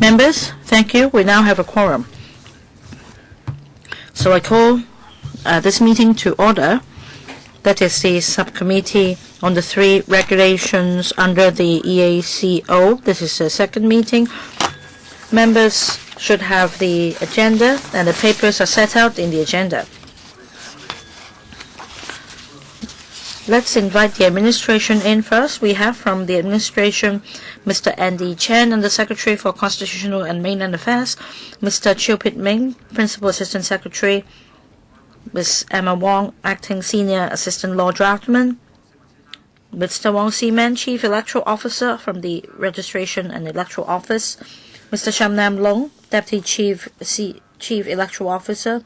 Members, thank you. We now have a quorum. So I call this meeting to order. That is the subcommittee on the 3 regulations under the EACO. This is the second meeting. Members should have the agenda, and the papers are set out in the agenda. Let's invite the administration in first. We have from the administration Mr. Andy Chen, Under Secretary for Constitutional and Mainland Affairs, Mr. Chiu Pit Ming, Principal Assistant Secretary, Ms. Emma Wong, Acting Senior Assistant Law Draftsman, Mr. Wong Seaman, Chief Electoral Officer from the Registration and Electoral Office, Mr. Sham Nam Long, Deputy Chief Electoral Officer,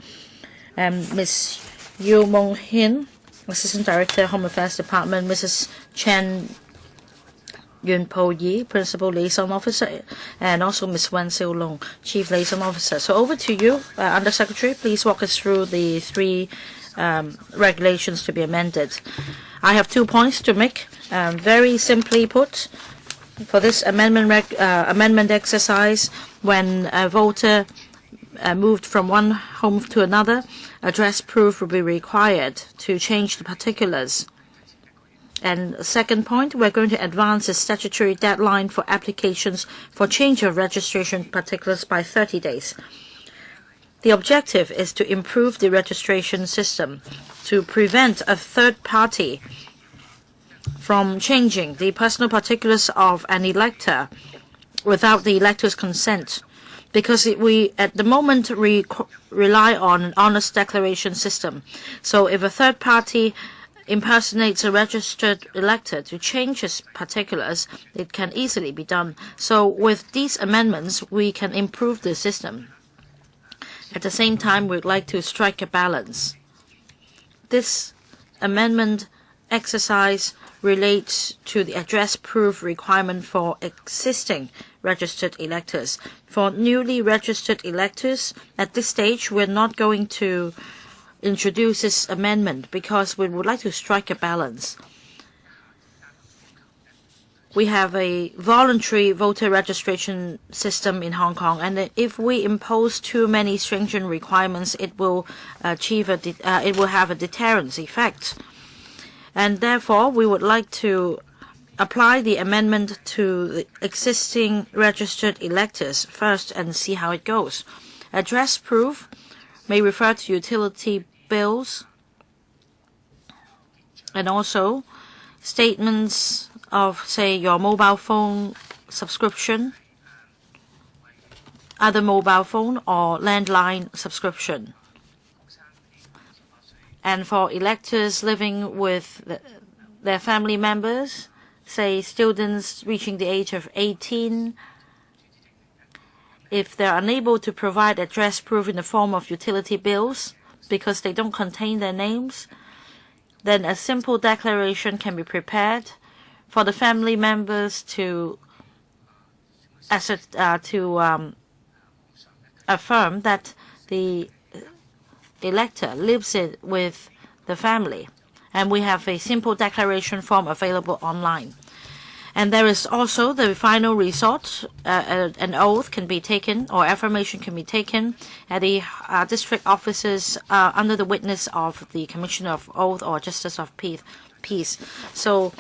and Ms. Yu Mong Hin, Assistant Director, Home Affairs Department, Mrs. Chen Yun Po Yi, Principal Liaison Officer, and also Ms. Wen Siu Long, Chief Liaison Officer. So over to you, Under Secretary. Please walk us through the 3 regulations to be amended. I have 2 points to make. Very simply put, for this amendment exercise, when a voter moved from one home to another, address proof will be required to change the particulars. And second point, we're going to advance the statutory deadline for applications for change of registration particulars by 30 days. The objective is to improve the registration system to prevent a third party from changing the personal particulars of an elector without the elector's consent, because we at the moment rely on an honest declaration system. So if a third party impersonates a registered elector to change his particulars, it can easily be done. So with these amendments, we can improve the system. At the same time, we'd like to strike a balance. This amendment exercise relates to the address proof requirement for existing registered electors. For newly registered electors, at this stage, we're not going to introduce this amendment because we would like to strike a balance. We have a voluntary voter registration system in Hong Kong, and if we impose too many stringent requirements, it will have a deterrence effect. And therefore, we would like to apply the amendment to the existing registered electors first and see how it goes. Address proof may refer to utility bills and also statements of, say, your mobile phone subscription, other mobile phone or landline subscription. And for electors living with their family members, say students reaching the age of 18, if they're unable to provide address proof in the form of utility bills because they don't contain their names, then a simple declaration can be prepared for the family members to affirm that the elector lives with the family. And we have a simple declaration form available online. And there is also the final resort. An oath can be taken or affirmation can be taken at the district offices under the witness of the Commissioner of Oath or Justice of Peace. So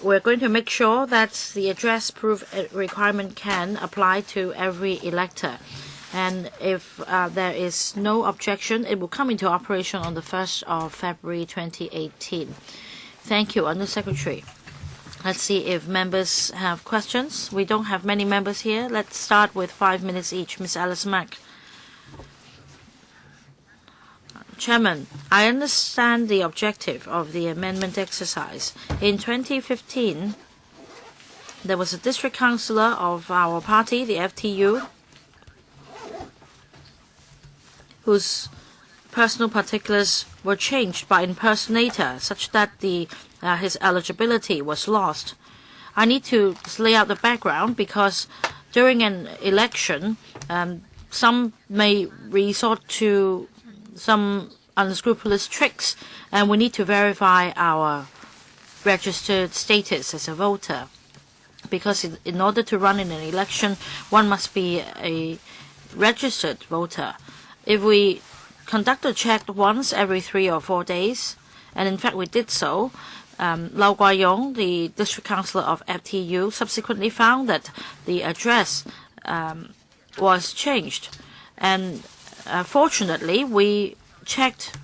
we're going to make sure that the address proof requirement can apply to every elector. And if there is no objection, it will come into operation on the 1st of February 2018. Thank you, Under Secretary. Let's see if members have questions. We don't have many members here. Let's start with 5 minutes each. Ms. Alice Mack. Chairman, I understand the objective of the amendment exercise. In 2015, there was a district councillor of our party, the FTU, whose personal particulars were changed by impersonator such that his eligibility was lost. I need to lay out the background because during an election, some may resort to some unscrupulous tricks, and we need to verify our registered status as a voter. because in order to run in an election, one must be a registered voter. If we conduct a check once every 3 or 4 days, and in fact we did so, Lau Guayong, the district councillor of FTU, subsequently found that the address was changed. And fortunately, we checked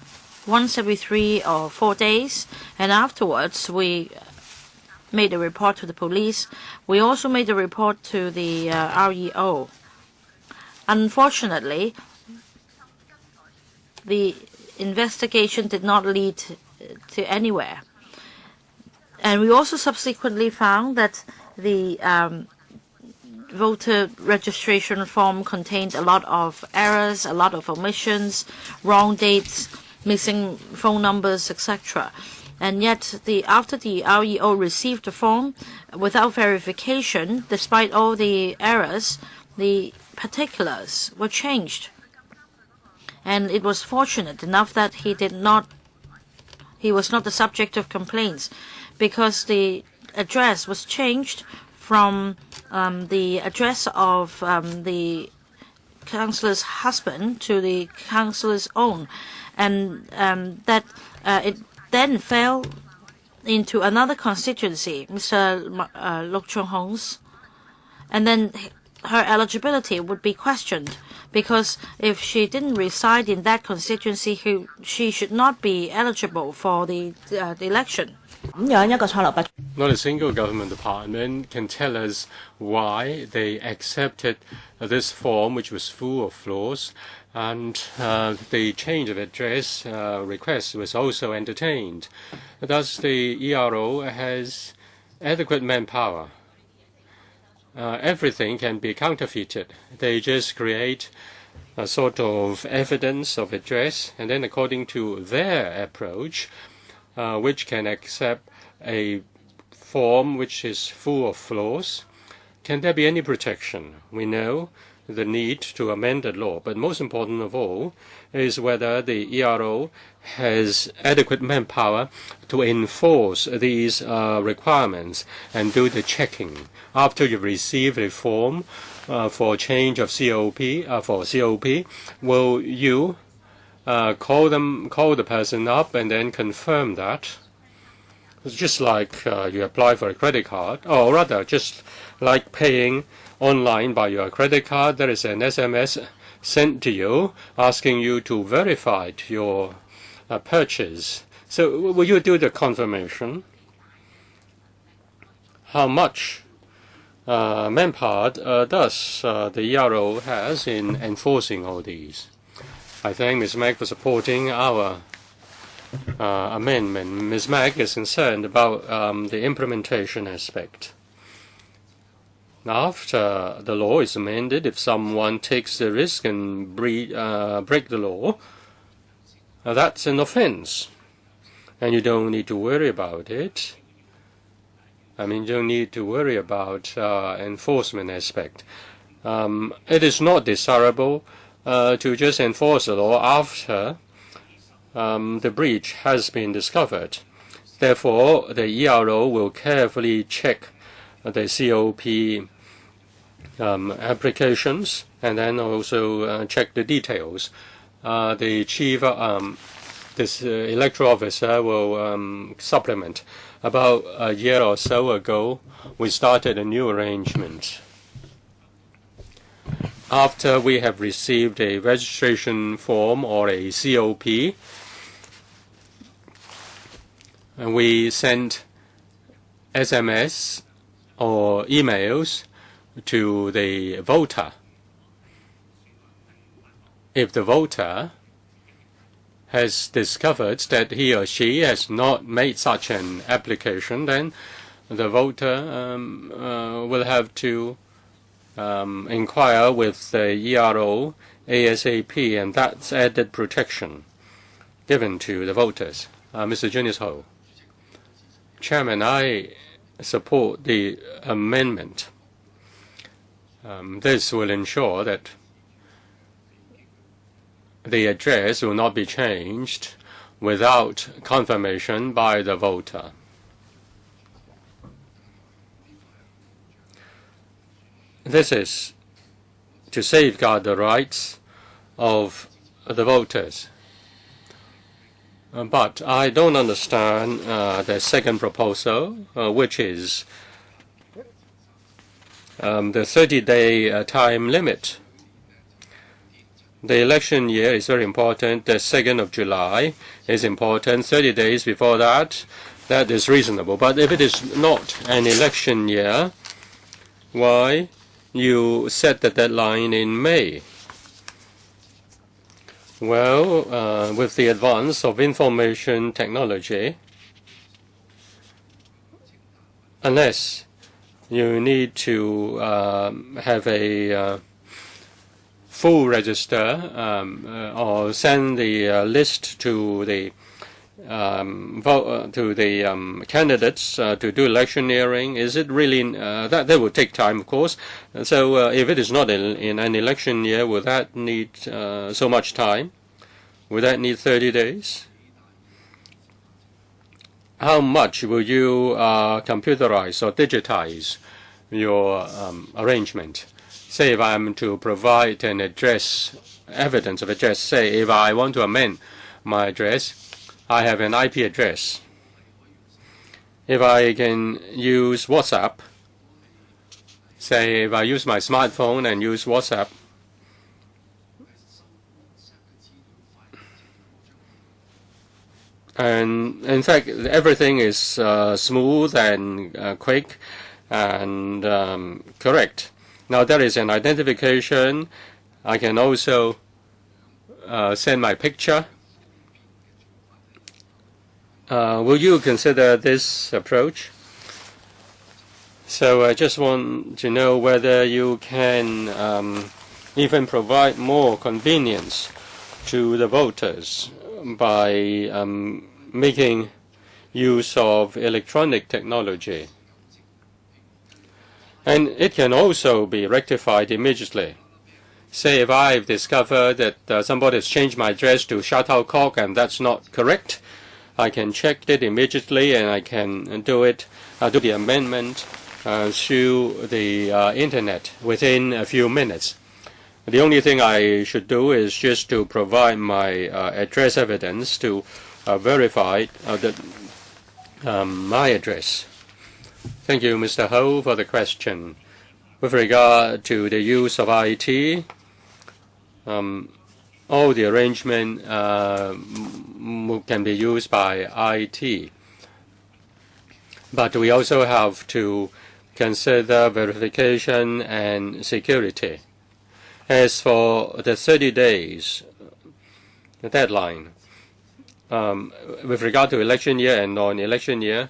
once every 3 or 4 days, and afterwards we made a report to the police. We also made a report to the REO. Unfortunately, the investigation did not lead to anywhere. And we also subsequently found that the voter registration form contained a lot of errors, a lot of omissions, wrong dates, missing phone numbers, etc. And yet, after the REO received the form, without verification, despite all the errors, the particulars were changed. And it was fortunate enough that he was not the subject of complaints, because the address was changed from the address of the councillor's husband to the councillor's own, and that it then fell into another constituency, Mr. Luk Chung Hong's, and then her eligibility would be questioned, because if she didn't reside in that constituency, she should not be eligible for the election. Not a single government department can tell us why they accepted this form, which was full of flaws, and the change of address request was also entertained. Thus, the ERO has adequate manpower. Everything can be counterfeited. They just create a sort of evidence of address, and then according to their approach, which can accept a form which is full of flaws, can there be any protection? We know the need to amend the law, but most important of all is whether the ERO has adequate manpower to enforce these requirements and do the checking. After you receive a form for change of COP, will you call the person up and then confirm that? It's just like you apply for a credit card, or rather just like paying online by your credit card. There is an SMS sent to you asking you to verify your purchase. So will you do the confirmation? How much manpower does the ERO has in enforcing all these? I thank Ms. Mack for supporting our amendment. Ms. Mack is concerned about the implementation aspect. After the law is amended, if someone takes the risk and break the law, that's an offense, and you don't need to worry about it. I mean, you don't need to worry about enforcement aspect. It is not desirable to just enforce the law after the breach has been discovered. Therefore, the ERO will carefully check the COP applications, and then also check the details. The chief, this electoral officer will supplement. About a year or so ago, we started a new arrangement. After we have received a registration form or a COP, and we send SMS or emails to the voter. If the voter has discovered that he or she has not made such an application, then the voter will have to inquire with the ERO ASAP, and that's added protection given to the voters. Mr. Junius Ho. Chairman, I support the amendment. This will ensure that the address will not be changed without confirmation by the voter. This is to safeguard the rights of the voters. But I don't understand the second proposal, which is the 30-day time limit. The election year is very important. The 2nd of July is important. 30 days before that, that is reasonable. But if it is not an election year, why you set the deadline in May? Well, with the advance of information technology, unless you need to have a full register or send the list to the candidates to do electioneering, is it really that would take time, of course. So if it is not in an election year, would that need so much time? Would that need 30 days? How much will you computerize or digitize your arrangement? Say if I'm to provide an address, evidence of address, say if I want to amend my address, I have an IP address. If I can use WhatsApp, say if I use my smartphone and use WhatsApp, and in fact everything is smooth and quick and correct. Now there is an identification. I can also send my picture. Will you consider this approach? So I just want to know whether you can even provide more convenience to the voters by making use of electronic technology. And it can also be rectified immediately. Say if I've discovered that somebody has changed my address to Shuttlecock and that's not correct, I can check it immediately and I can do it, do the amendment through the internet within a few minutes. The only thing I should do is just to provide my address evidence to verify my address. Thank you, Mr. Ho, for the question. With regard to the use of IT, all the arrangement can be used by IT. But we also have to consider verification and security. As for the 30 days, the deadline, with regard to election year and non-election year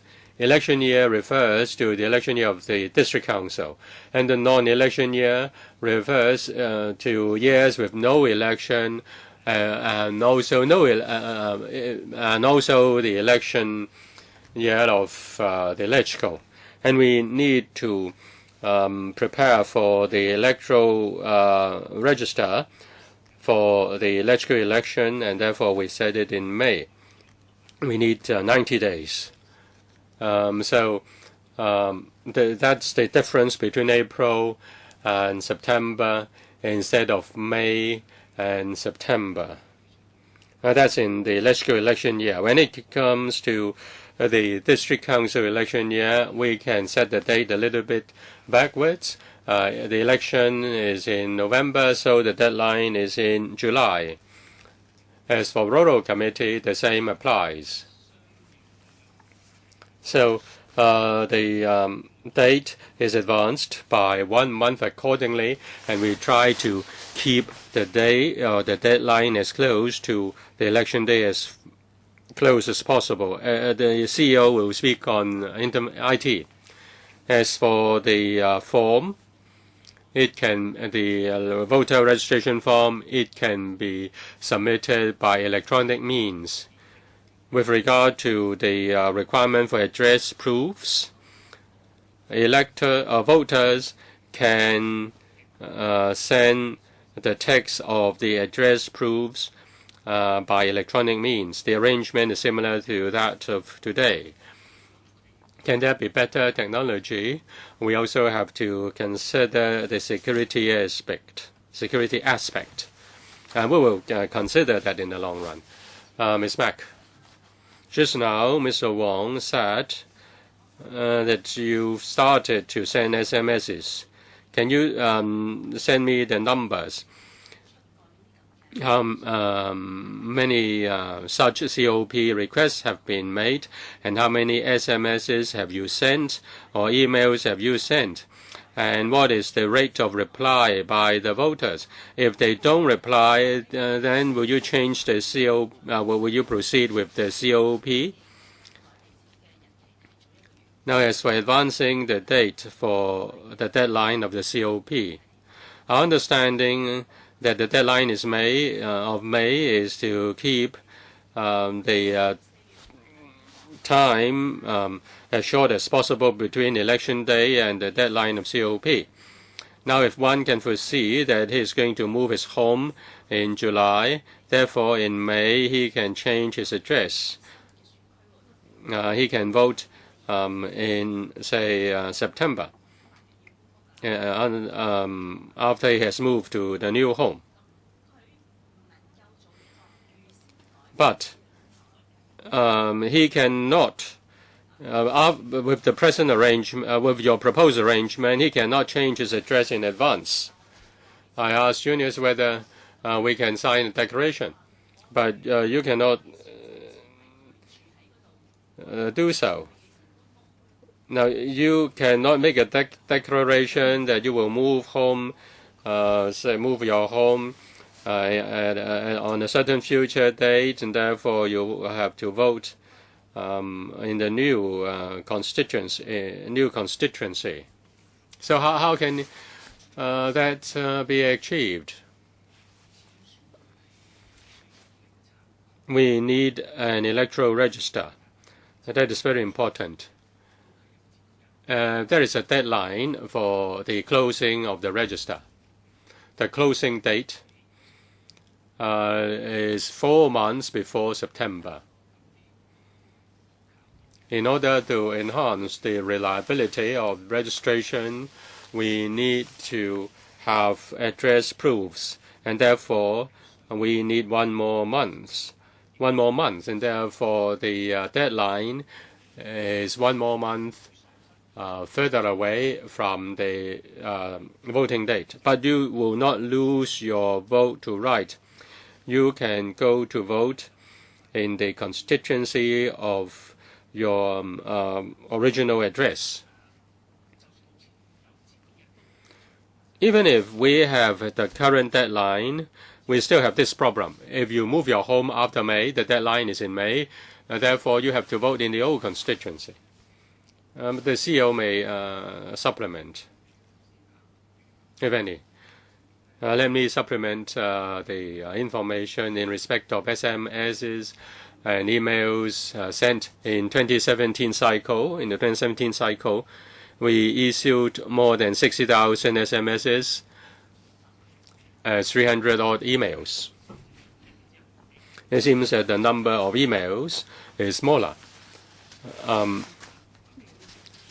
refers to the election year of the district council, and the non-election year refers to years with no election, and also the election year of the LegCo. And we need to prepare for the electoral register for the LegCo election, and therefore we set it in May. We need 90 days. That's the difference between April and September instead of May and September. That's in the LegCo election year. When it comes to the district council election year, we can set the date a little bit backwards. The election is in November, so the deadline is in July. As for rural committee, the same applies. So the date is advanced by 1 month accordingly, and we try to keep the day or the deadline as close to the election day as close as possible. The CEO will speak on IT. As for the form, the voter registration form, it can be submitted by electronic means. With regard to the requirement for address proofs, voters can send the text of the address proofs by electronic means. The arrangement is similar to that of today. Can there be better technology? We also have to consider the security aspect. And we will consider that in the long run. Ms. Mack, just now Mr. Wong said that you started to send SMSs. Can you send me the numbers? How many such COP requests have been made, and how many SMSs have you sent or emails have you sent? And what is the rate of reply by the voters? If they don't reply, then will you change the COP? Will you proceed with the COP? Now, as for advancing the date for the deadline of the COP, our understanding that the deadline is May is to keep the time as short as possible between election day and the deadline of COP. Now, if one can foresee that he is going to move his home in July, therefore in May he can change his address. He can vote in, say, September, after he has moved to the new home. But he cannot, with the present arrangement, with your proposed arrangement, he cannot change his address in advance. I asked Junius whether we can sign a declaration, but you cannot do so. Now, you cannot make a declaration that you will move home, say move your home on a certain future date, and therefore you will have to vote in the new constituency. So how can that be achieved? We need an electoral register. That is very important. There is a deadline for the closing of the register. The closing date is 4 months before September. In order to enhance the reliability of registration, we need to have address proofs, and therefore we need 1 more month. 1 more month, and therefore the deadline is 1 more month further away from the voting date. But you will not lose your vote to right. You can go to vote in the constituency of your original address. Even if we have the current deadline, we still have this problem. If you move your home after May, the deadline is in May, therefore you have to vote in the old constituency. The CEO may supplement, if any. Let me supplement the information in respect of SMSs and emails sent in 2017 cycle. In the 2017 cycle, we issued more than 60,000 SMSs, 300 odd emails. It seems that the number of emails is smaller.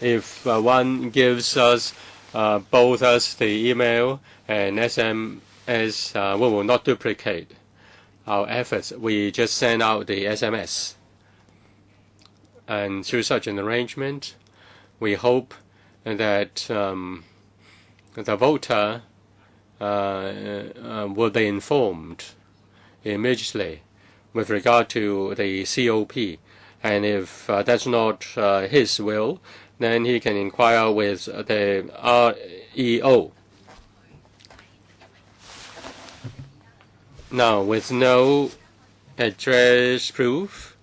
If one gives us both us the email and SMS, we will not duplicate our efforts. We just send out the SMS. And through such an arrangement, we hope that the voter will be informed immediately with regard to the COP. And if that's not his will, then he can inquire with the REO. Now, with no address proof,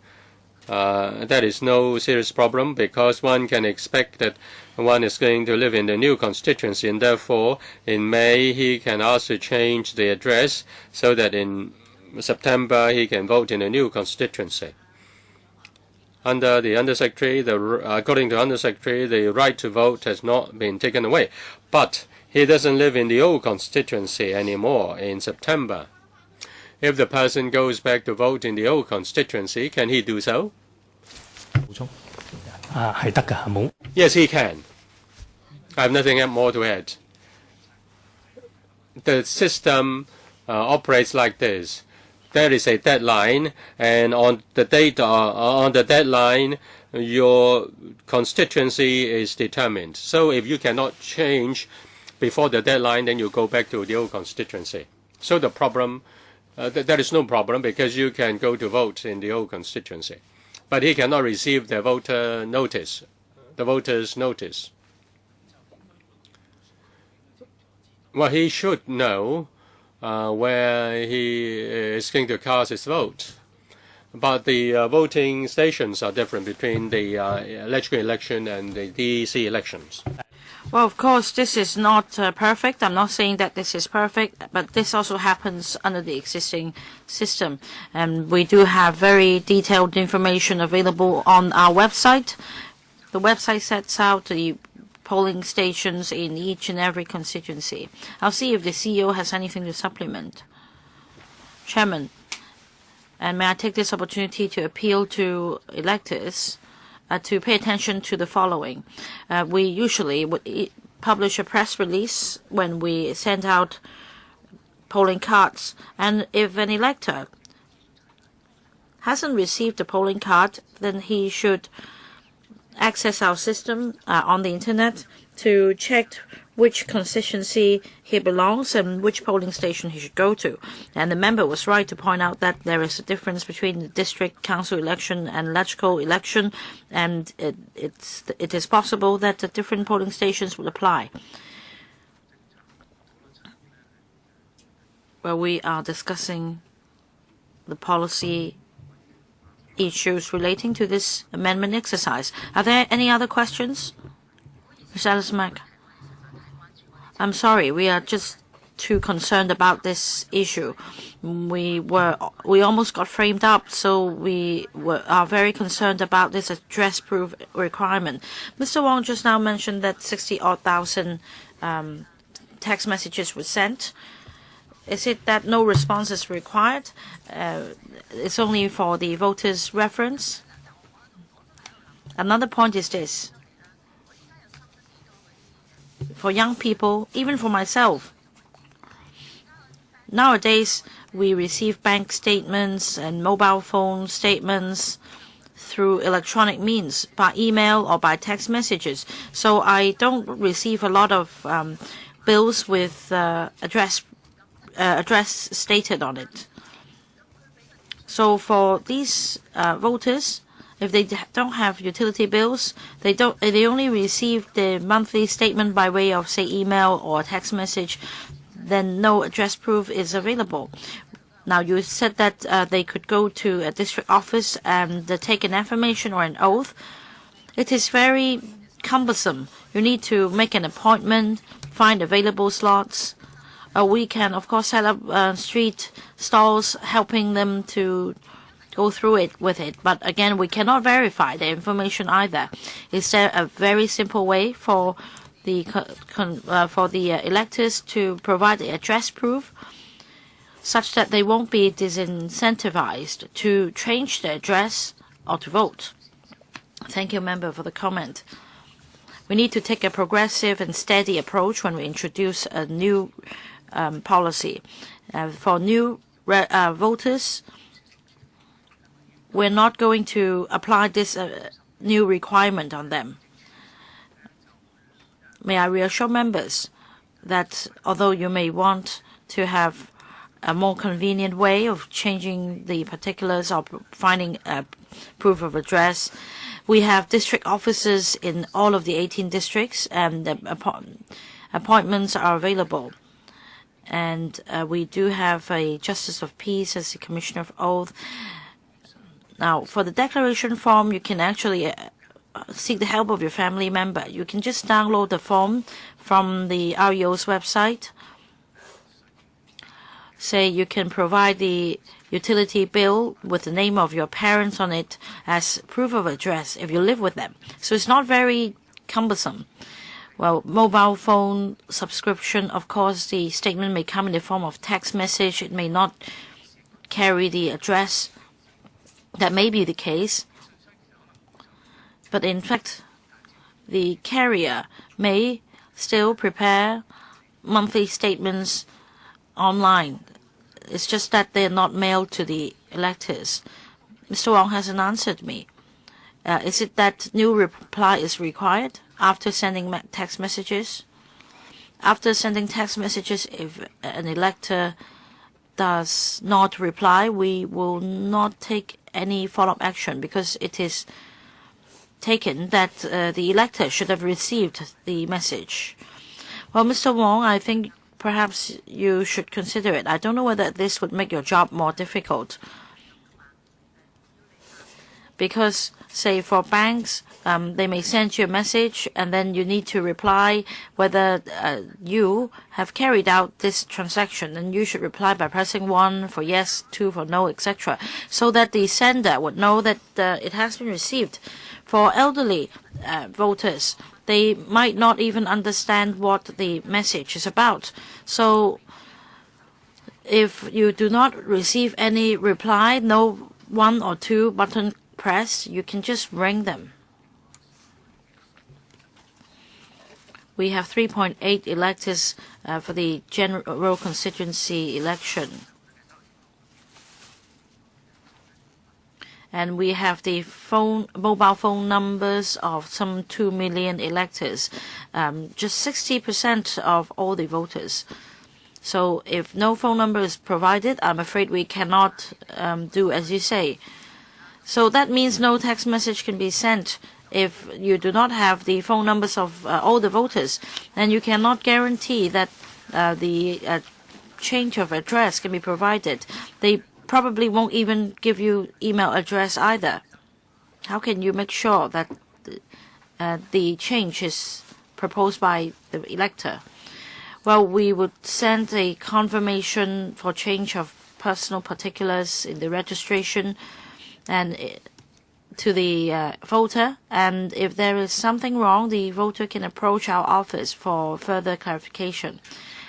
that is no serious problem, because one can expect that one is going to live in the new constituency, and therefore in May he can ask to change the address so that in September he can vote in a new constituency. Under the Undersecretary, according to Undersecretary, the right to vote has not been taken away. But he doesn't live in the old constituency anymore in September. If the person goes back to vote in the old constituency, can he do so? 係得㗎，係冇。Yes, he can. I have nothing more to add. The system operates like this. There is a deadline, and on the deadline, your constituency is determined. So if you cannot change before the deadline, then you go back to the old constituency. So the problem, there is no problem because you can go to vote in the old constituency. But he cannot receive the voter notice, the voter's notice. Well, he should know where he is going to cast his vote. But the voting stations are different between the LegCo election and the DEC elections. Well, of course, this is not perfect. I'm not saying that this is perfect, but this also happens under the existing system. And we do have very detailed information available on our website. The website sets out the polling stations in each and every constituency. I'll see if the CEO has anything to supplement. Chairman, and may I take this opportunity to appeal to electors to pay attention to the following. We usually would publish a press release when we send out polling cards. And if an elector hasn't received the polling card, then he should access our system on the internet to check which constituency he belongs and which polling station he should go to. And the member was right to point out that there is a difference between the district council election and LegCo election, and it is possible that the different polling stations will apply. Well, we are discussing the policy issues relating to this amendment exercise. Are there any other questions? Ms. Alice-Mack. I'm sorry, we are just too concerned about this issue. We almost got framed up, so we are very concerned about this address proof requirement. Mr. Wong just now mentioned that 60,000 text messages were sent. Is it that no response is required? It's only for the voters' reference. Another point is this. For young people, even for myself, nowadays we receive bank statements and mobile phone statements through electronic means, by email or by text messages. So I don't receive a lot of bills with address stated on it. So for these voters, if they don't have utility bills, they only receive the monthly statement by way of, say, email or text message, then no address proof is available. Now, you said that they could go to a district office and take an affirmation or an oath. It is very cumbersome. You need to make an appointment, find available slots. We can, of course, set up street stalls helping them to go through it with it. But again, we cannot verify the information either. Is there a very simple way for the electors to provide the address proof such that they won't be disincentivized to change their address or to vote? Thank you, member, for the comment. We need to take a progressive and steady approach when we introduce a new policy. For new voters, we're not going to apply this new requirement on them. May I reassure members that although you may want to have a more convenient way of changing the particulars or finding a proof of address, we have district offices in all of the 18 districts, and the appointments are available. And we do have a Justice of Peace as the Commissioner of Oath. Now, for the declaration form, you can actually seek the help of your family member. You can just download the form from the REO's website. Say you can provide the utility bill with the name of your parents on it as proof of address if you live with them. So it's not very cumbersome. Well, mobile phone subscription, of course, the statement may come in the form of text message. It may not carry the address. That may be the case. But in fact, the carrier may still prepare monthly statements online. It's just that they're not mailed to the electors. Mr. Wong hasn't answered me. Is it that new reply is required after sending text messages? After sending text messages, if an elector does not reply, we will not take any follow-up action because it is taken that the elector should have received the message. Well, Mr. Wong, I think perhaps you should consider it. I don't know whether this would make your job more difficult. Because, say, for banks, they may send you a message and then you need to reply whether you have carried out this transaction, and you should reply by pressing 1 for yes, 2 for no, etc., so that the sender would know that it has been received. For elderly voters, they might not even understand what the message is about. So if you do not receive any reply, no 1 or 2 button press, you can just ring them. We have 3.8 electors for the general constituency election. And we have the mobile phone numbers of some 2 million electors, just 60% of all the voters. So if no phone number is provided, I'm afraid we cannot do as you say. So that means no text message can be sent if you do not have the phone numbers of all the voters. And you cannot guarantee that the change of address can be provided. They probably won't even give you email address either. How can you make sure that the change is proposed by the elector? Well, we would send a confirmation for change of personal particulars in the registration and to the voter, and if there is something wrong, the voter can approach our office for further clarification.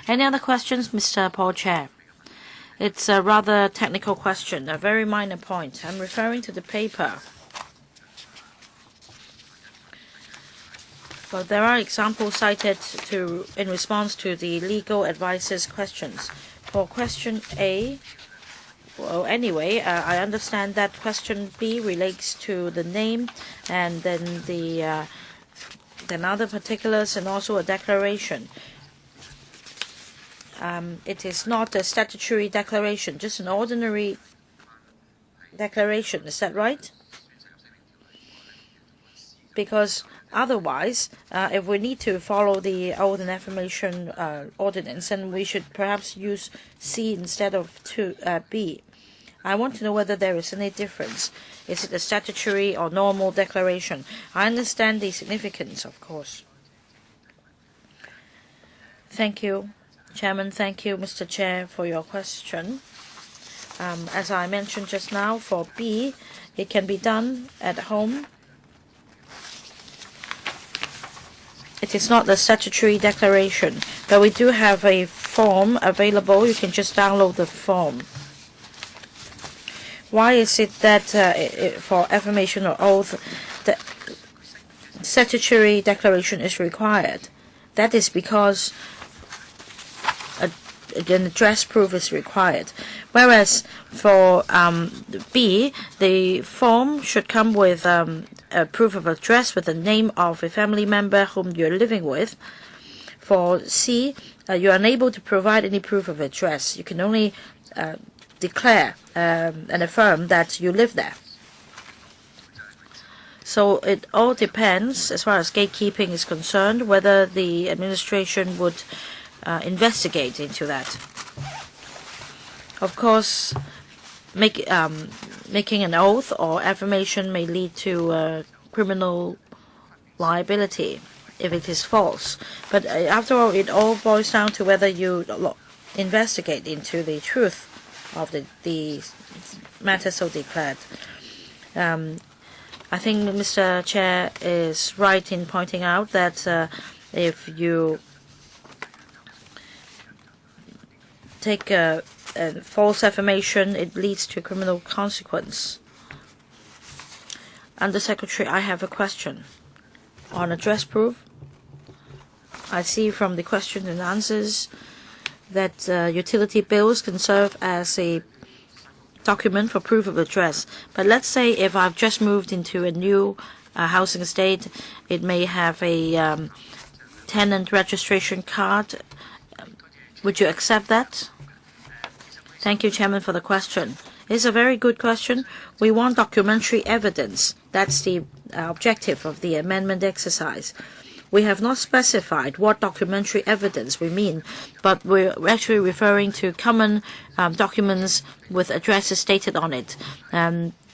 Any other questions, Mr. Paul Chair? It's a rather technical question, a very minor point. I'm referring to the paper. Well, there are examples cited in response to the legal advisor's questions. For question A, well, anyway, I understand that question B relates to the name and then then other particulars and also a declaration. It is not a statutory declaration, just an ordinary declaration. Is that right? Because otherwise, if we need to follow the Oath and Affirmation Ordinance, then we should perhaps use C instead of B. I want to know whether there is any difference. Is it a statutory or normal declaration? I understand the significance, of course. Thank you, Chairman. Thank you, Mr. Chair, for your question. As I mentioned just now, for B, it can be done at home. It is not a statutory declaration, but we do have a form available. You can just download the form. Why is it that for affirmation or oath, the statutory declaration is required? That is because an address proof is required. Whereas for B, the form should come with a proof of address with the name of a family member whom you're living with. For C, you're unable to provide any proof of address. You can only declare and affirm that you live there. So it all depends, as far as gatekeeping is concerned, whether the administration would investigate into that. Of course, making an oath or affirmation may lead to criminal liability if it is false. But after all, it all boils down to whether you investigate into the truth of the matter so declared. I think Mr. Chair is right in pointing out that if you take a false affirmation, it leads to criminal consequence. Under Secretary, I have a question. On address proof, I see from the questions and answers that utility bills can serve as a document for proof of address. But let's say if I've just moved into a new housing estate, it may have a tenant registration card. Would you accept that? Thank you, Chairman, for the question. It's a very good question. We want documentary evidence. That's the objective of the amendment exercise. We have not specified what documentary evidence we mean, but we're actually referring to common documents with addresses stated on it.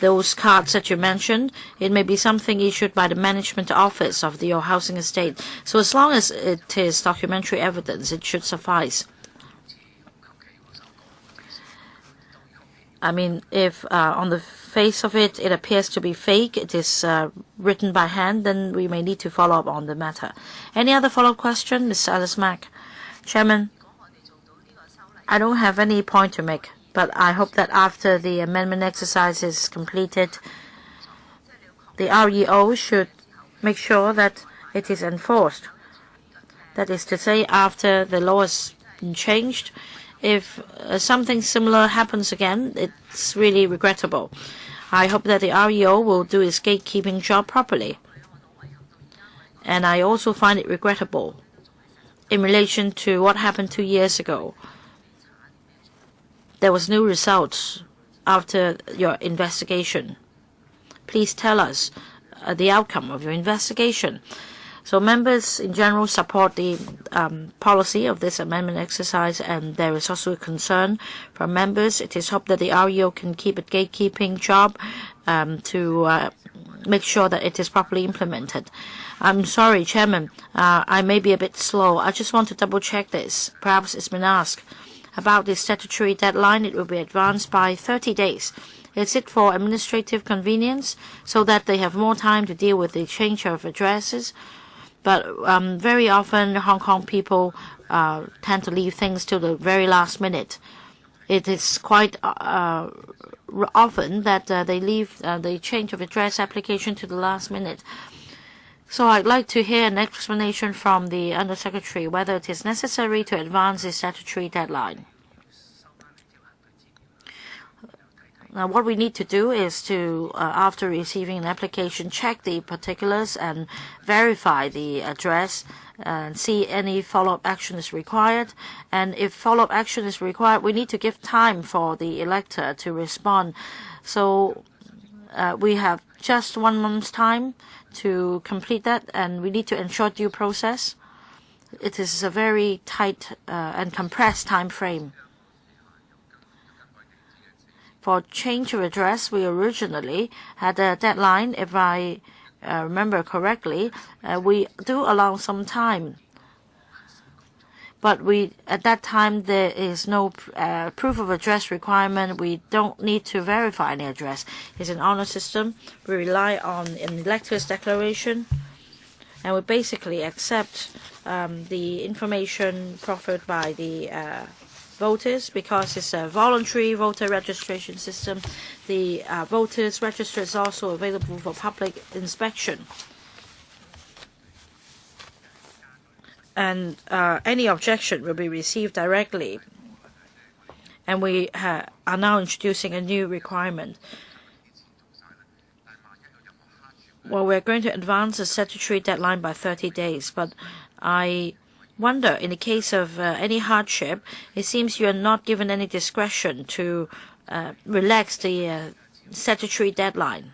Those cards that you mentioned, it may be something issued by the management office of your housing estate. So as long as it is documentary evidence, it should suffice. I mean, if on the face of it, it appears to be fake, it is written by hand, then we may need to follow up on the matter. Any other follow-up question, Ms. Alice Mack? Chairman, I don't have any point to make, but I hope that after the amendment exercise is completed, the REO should make sure that it is enforced. That is to say, after the law has been changed, if something similar happens again, it's really regrettable. I hope that the REO will do its gatekeeping job properly. And I also find it regrettable in relation to what happened 2 years ago. There was no results after your investigation. Please tell us the outcome of your investigation. So members in general support the policy of this amendment exercise, and there is also a concern from members. It is hoped that the REO can keep its gatekeeping job to make sure that it is properly implemented. I'm sorry, Chairman, I may be a bit slow. I just want to double check this. Perhaps it's been asked about the statutory deadline. It will be advanced by 30 days. Is it for administrative convenience so that they have more time to deal with the change of addresses? But very often Hong Kong people tend to leave things till the very last minute. It is quite often that they leave the change of address application to the last minute. So I'd like to hear an explanation from the Undersecretary whether it is necessary to advance the statutory deadline. Now, what we need to do is to, after receiving an application, check the particulars and verify the address and see any follow-up action is required. And if follow-up action is required, we need to give time for the elector to respond. So we have just 1 month's time to complete that, and we need to ensure due process. It is a very tight and compressed time frame. For change of address, we originally had a deadline. If I remember correctly, we do allow some time. But at that time, there is no proof of address requirement. We don't need to verify any address. It's an honor system. We rely on an elector's declaration, and we basically accept the information proffered by the voters because it's a voluntary voter registration system. The voters' register is also available for public inspection. And any objection will be received directly. And we are now introducing a new requirement. Well, we're going to advance the statutory deadline by 30 days, but I wonder, in the case of any hardship, it seems you are not given any discretion to relax the statutory deadline.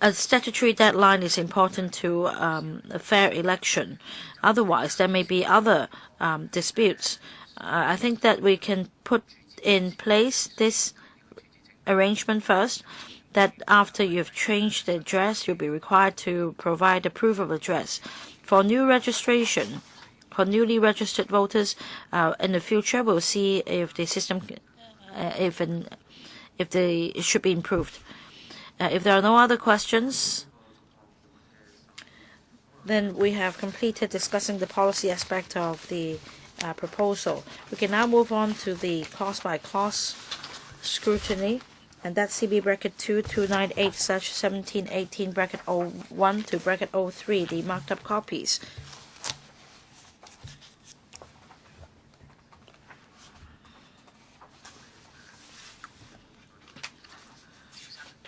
A statutory deadline is important to a fair election. Otherwise, there may be other disputes. I think that we can put in place this arrangement first, that after you've changed the address, you'll be required to provide a proof of address. For new registration, for newly registered voters, in the future, we'll see if the system, it should be improved. If there are no other questions, then we have completed discussing the policy aspect of the proposal. We can now move on to the clause-by-clause scrutiny. And that's CB bracket 2298/1718 bracket 01 to bracket 03, the marked up copies.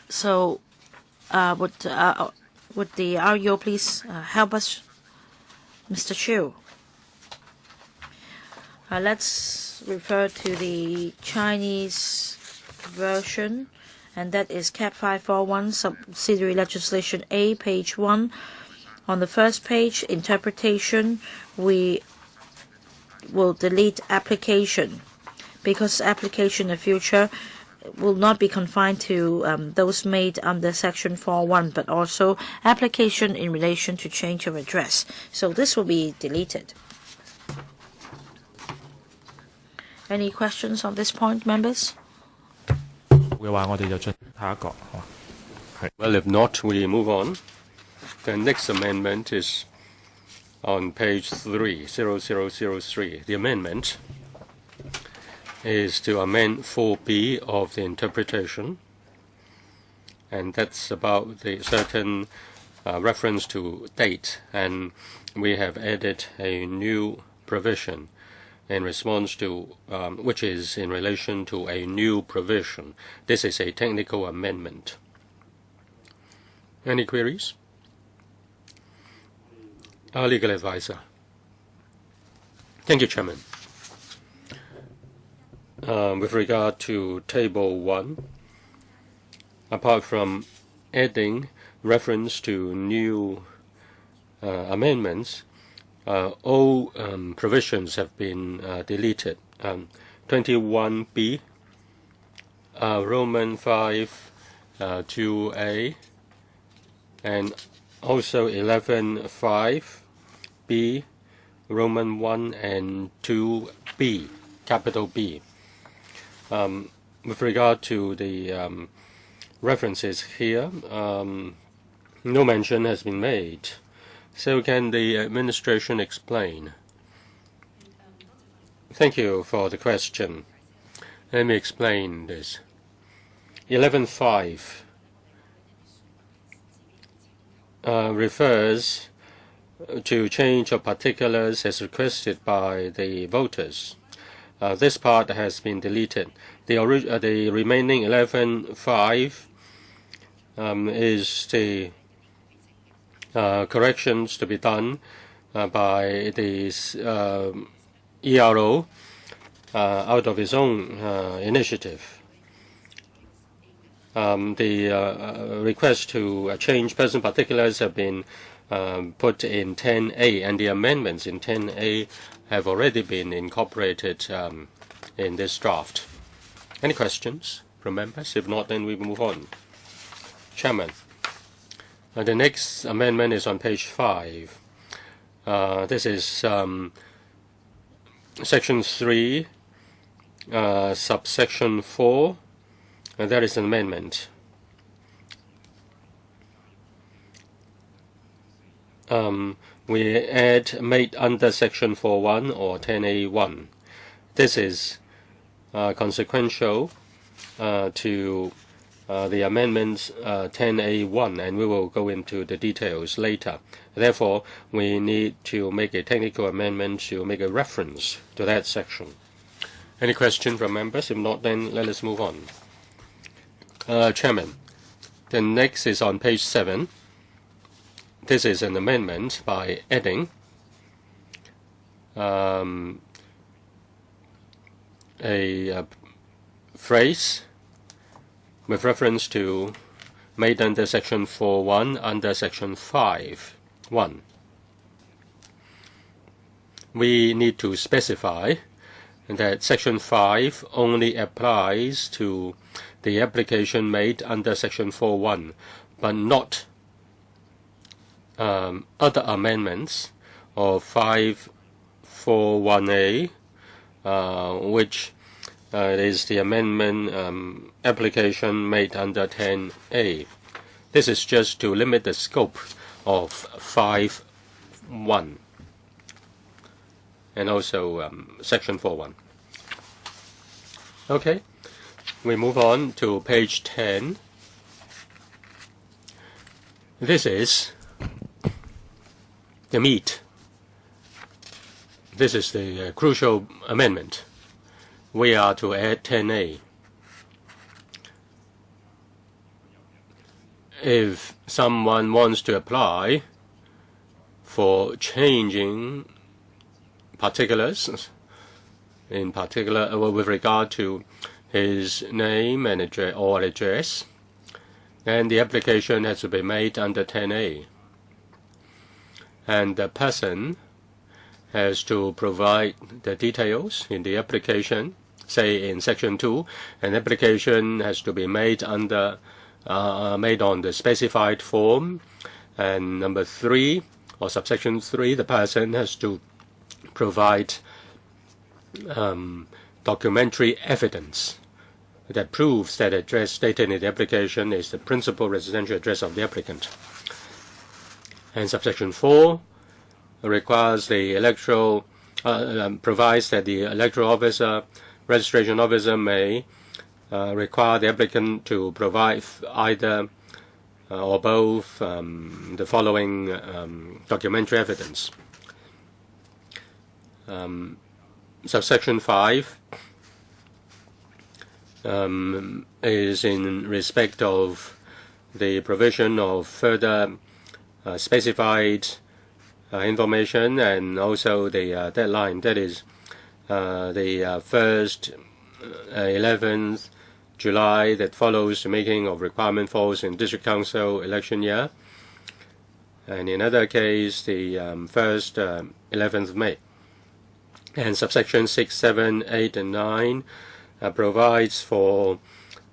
So, would the REO please help us, Mr. Chiu? Let's refer to the Chinese version, and that is CAP 541 Subsidiary Legislation A, page 1. On the first page, interpretation, we will delete application, because application in the future will not be confined to those made under Section 4.1, but also application in relation to change of address. So this will be deleted. Any questions on this point, members? Well, if not, we move on. The next amendment is on page 30003. The amendment is to amend 4B of the interpretation, and that's about the certain reference to date, and we have added a new provision in response to which is in relation to a new provision. This is a technical amendment. Any queries? Our legal advisor. Thank you, Chairman. With regard to Table 1, apart from adding reference to new amendments, all provisions have been deleted. 21B, Roman 5, 2A, and also 11.5B, Roman 1 and 2B, capital B. With regard to the references here, no mention has been made. So can the administration explain? Thank you for the question. Let me explain this. 11.5 refers to change of particulars as requested by the voters. This part has been deleted. The remaining 11.5 is the corrections to be done by the ERO out of his own initiative. The request to change person particulars have been put in 10A, and the amendments in 10A have already been incorporated in this draft. Any questions from members? If not, then we will move on. Chairman. The next amendment is on page 5. This is Section 3, subsection 4, and there is an amendment. We add made under Section 4.1 or 10A1. This is consequential to the amendments 10A1, and we will go into the details later. Therefore, we need to make a technical amendment to make a reference to that section. Any question from members? If not, then let us move on. Chairman, the next is on page 7. This is an amendment by adding a phrase with reference to made under Section 4.1 under Section 5.1. We need to specify that Section 5 only applies to the application made under Section 4.1, but not other amendments of 541A, which is the amendment application made under 10A. This is just to limit the scope of 5.1 and also Section 4.1. Okay. We move on to page 10. This is the meat. This is the crucial amendment. We are to add 10A. If someone wants to apply for changing particulars, in particular with regard to his name and address, then the application has to be made under 10A. And the person has to provide the details in the application. Say in section 2, an application has to be made under made on the specified form. And number 3, or subsection 3, the person has to provide documentary evidence that proves that address stated in the application is the principal residential address of the applicant. And subsection 4 requires the electoral, provides that the electoral officer, registration officer may require the applicant to provide either or both the following documentary evidence. Subsection 5 is in respect of the provision of further specified information and also the deadline, that is the 1st 11th July that follows the making of requirement falls in District Council election year, and in other case the 1st 11th May. And subsection 6, 7, 8, and 9 provides for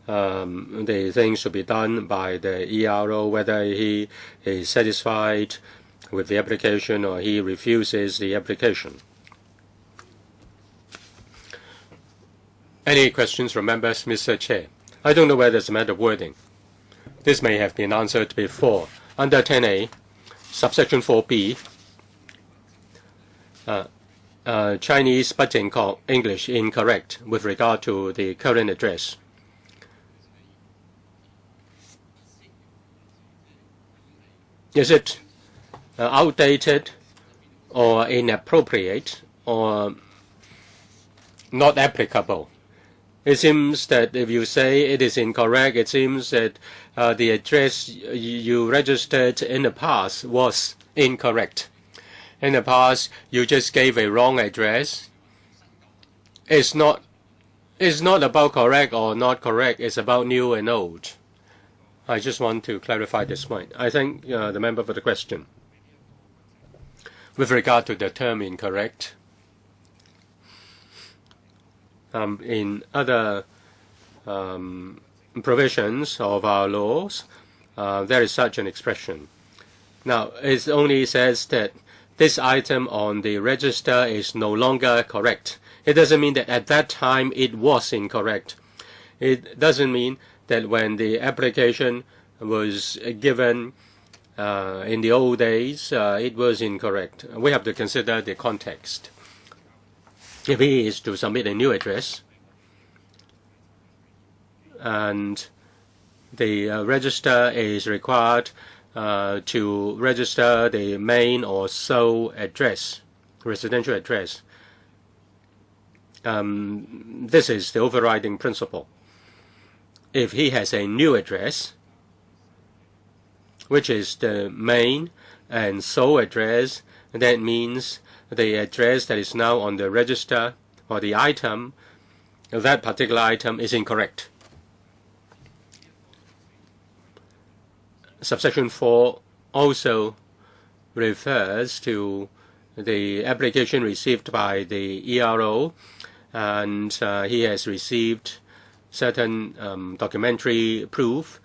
the things to be done by the ERO, whether he is satisfied with the application or he refuses the application. Any questions from members, Mr. Chair? I don't know whether it's a matter of wording. This may have been answered before. Under 10A, subsection 4B, Chinese but in English incorrect with regard to the current address. Is it outdated or inappropriate or not applicable? It seems that if you say it is incorrect, it seems that the address you registered in the past was incorrect. In the past, you just gave a wrong address. It's not about correct or not correct. It's about new and old. I just want to clarify this point. I thank the member for the question. With regard to the term incorrect, in other provisions of our laws, there is such an expression. Now, it only says that this item on the register is no longer correct. It doesn't mean that at that time it was incorrect. It doesn't mean that when the application was given in the old days, it was incorrect. We have to consider the context. If he is to submit a new address and the register is required to register the main or sole address, residential address, this is the overriding principle. If he has a new address, which is the main and sole address, that means the address that is now on the register or the item, that particular item is incorrect. Subsection 4 also refers to the application received by the ERO, and he has received certain documentary proof,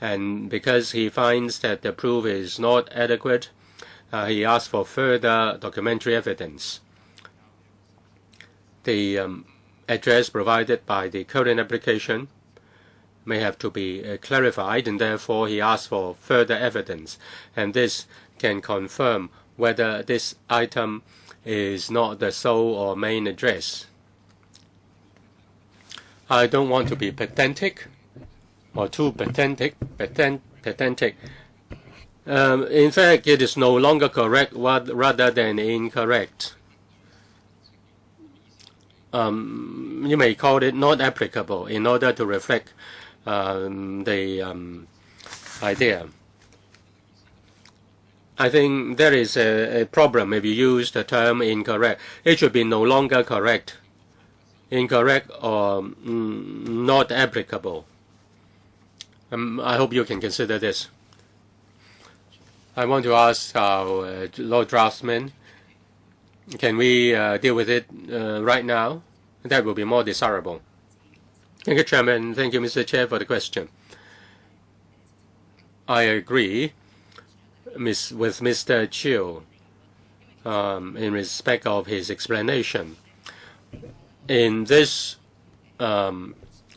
and because he finds that the proof is not adequate, he asks for further documentary evidence. The address provided by the current application may have to be clarified, and therefore he asks for further evidence, and this can confirm whether this item is not the sole or main address. I don't want to be pedantic or too pedantic. In fact, it is no longer correct rather than incorrect. You may call it not applicable in order to reflect the idea. I think there is a problem if you use the term incorrect. It should be no longer correct, incorrect, or not applicable. I hope you can consider this. I want to ask our law draftsman, can we deal with it right now? That will be more desirable. Thank you, Chairman. Thank you, Mr. Chair, for the question. I agree with Mr. Chiu in respect of his explanation. In this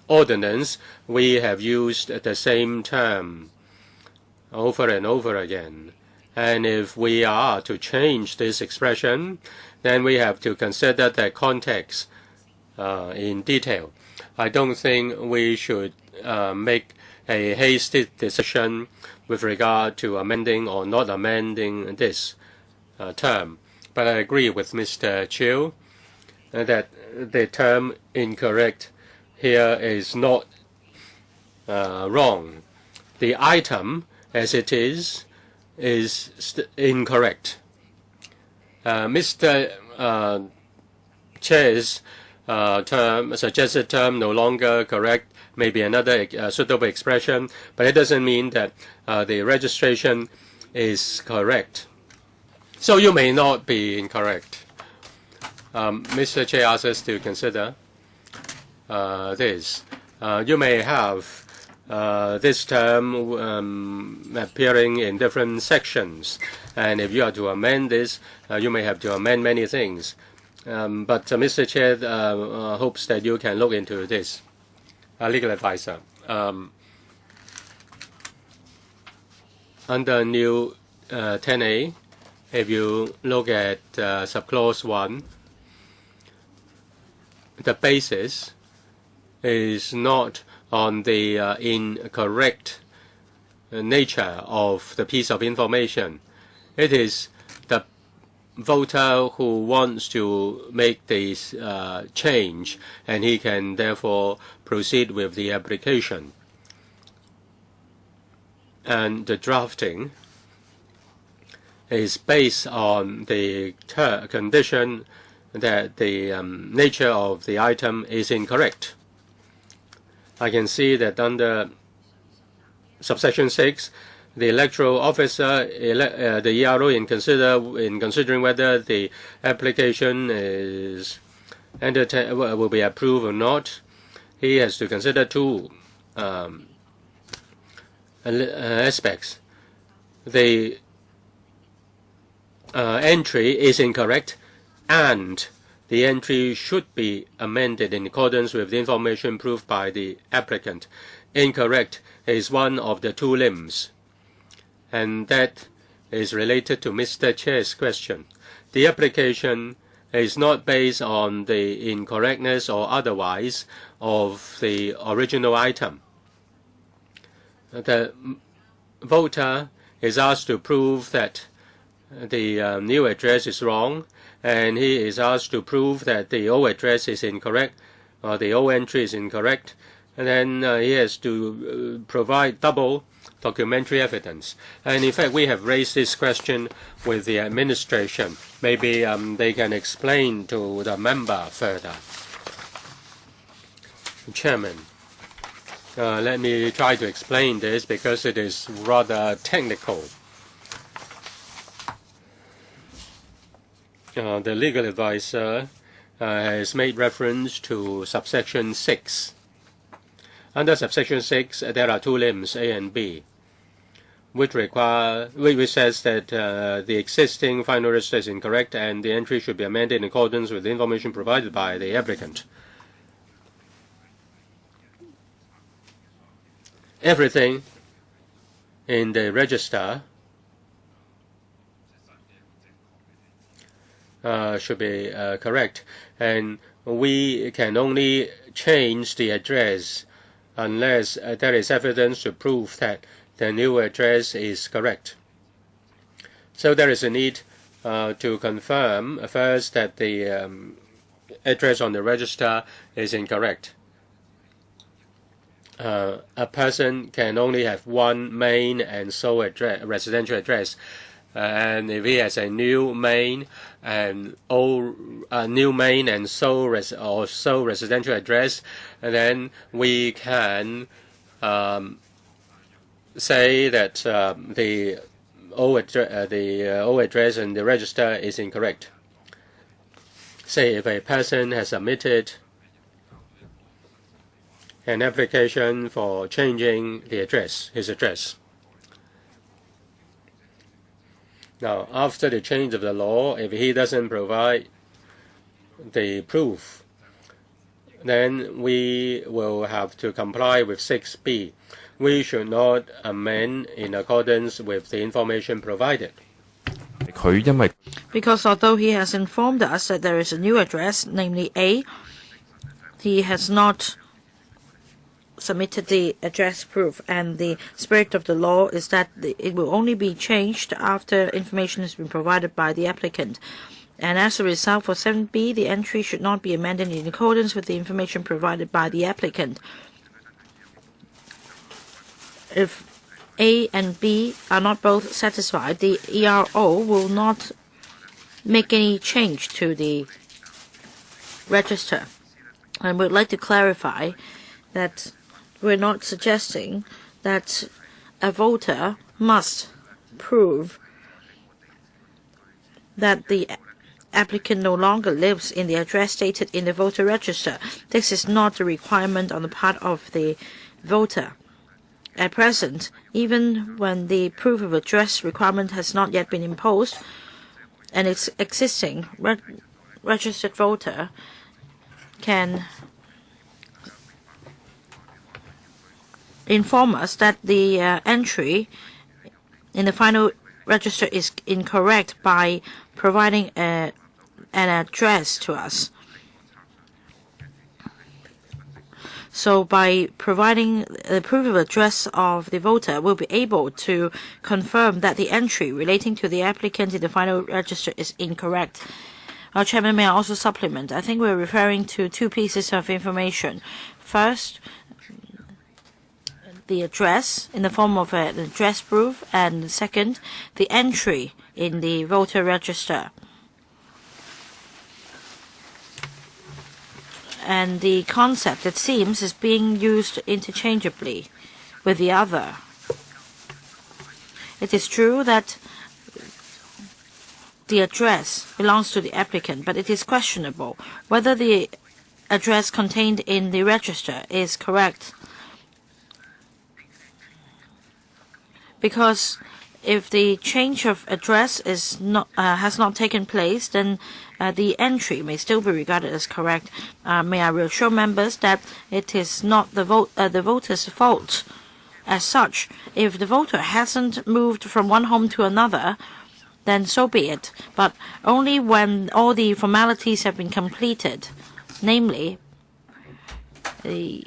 ordinance, we have used the same term over and over again. And if we are to change this expression, then we have to consider the context in detail. I don't think we should make a hasty decision with regard to amending or not amending this term. But I agree with Mr. Chiu that the term incorrect here is not wrong. The item as it is incorrect. Mr. Chair's suggested term no longer correct may be another suitable expression, but it doesn't mean that the registration is correct. So you may not be incorrect. Mr. Chair asks us to consider this. You may have this term appearing in different sections, and if you are to amend this, you may have to amend many things. But Mr. Chair hopes that you can look into this. Legal advisor. Under new 10A, if you look at subclause 1, the basis is not on the incorrect nature of the piece of information. It is the voter who wants to make this change, and he can therefore proceed with the application. And the drafting is based on the condition that the nature of the item is incorrect. I can see that under subsection 6, the electoral officer, the ERO, in considering whether the application is will be approved or not, he has to consider two aspects. The entry is incorrect, and the entry should be amended in accordance with the information proved by the applicant. Incorrect is one of the two limbs, and that is related to Mr. Chair's question. The application is not based on the incorrectness or otherwise of the original item. The voter is asked to prove that the new address is wrong, and he is asked to prove that the old address is incorrect or the old entry is incorrect, and then he has to provide double documentary evidence. And in fact, we have raised this question with the administration. Maybe they can explain to the member further. Chairman, let me try to explain this because it is rather technical. The legal advisor has made reference to subsection 6. Under subsection 6, there are two limbs, A and B, which says that the existing final register is incorrect and the entry should be amended in accordance with the information provided by the applicant. Everything in the register should be correct, and we can only change the address unless there is evidence to prove that the new address is correct. So there is a need to confirm first that the address on the register is incorrect. A person can only have one main and sole residential address, and if he has a new main and sole residential address, and then we can say that the old address in the register is incorrect. Say if a person has submitted an application for changing the address, his address. Now, after the change of the law, if he doesn't provide the proof, then we will have to comply with 6B. We should not amend in accordance with the information provided. Because although he has informed us that there is a new address, namely A, he has not submitted the address proof, and the spirit of the law is that it will only be changed after information has been provided by the applicant. And as a result, for 7B, the entry should not be amended in accordance with the information provided by the applicant. If A and B are not both satisfied, the ERO will not make any change to the register. And we'd like to clarify that we're not suggesting that a voter must prove that the applicant no longer lives in the address stated in the voter register. This is not a requirement on the part of the voter. At present, even when the proof of address requirement has not yet been imposed, an existing registered voter can inform us that the entry in the final register is incorrect by providing an address to us. So by providing the proof of address of the voter, we'll be able to confirm that the entry relating to the applicant in the final register is incorrect. Chairman, may I also supplement? I think we're referring to two pieces of information. First, the address in the form of an address proof, and second, the entry in the voter register. And the concept, it seems, is being used interchangeably with the other. It is true that the address belongs to the applicant, but it is questionable whether the address contained in the register is correct. Because if the change of address is has not taken place, then the entry may still be regarded as correct. May I reassure members that it is not the voter's fault as such. If the voter hasn't moved from one home to another, then so be it. But only when all the formalities have been completed, namely the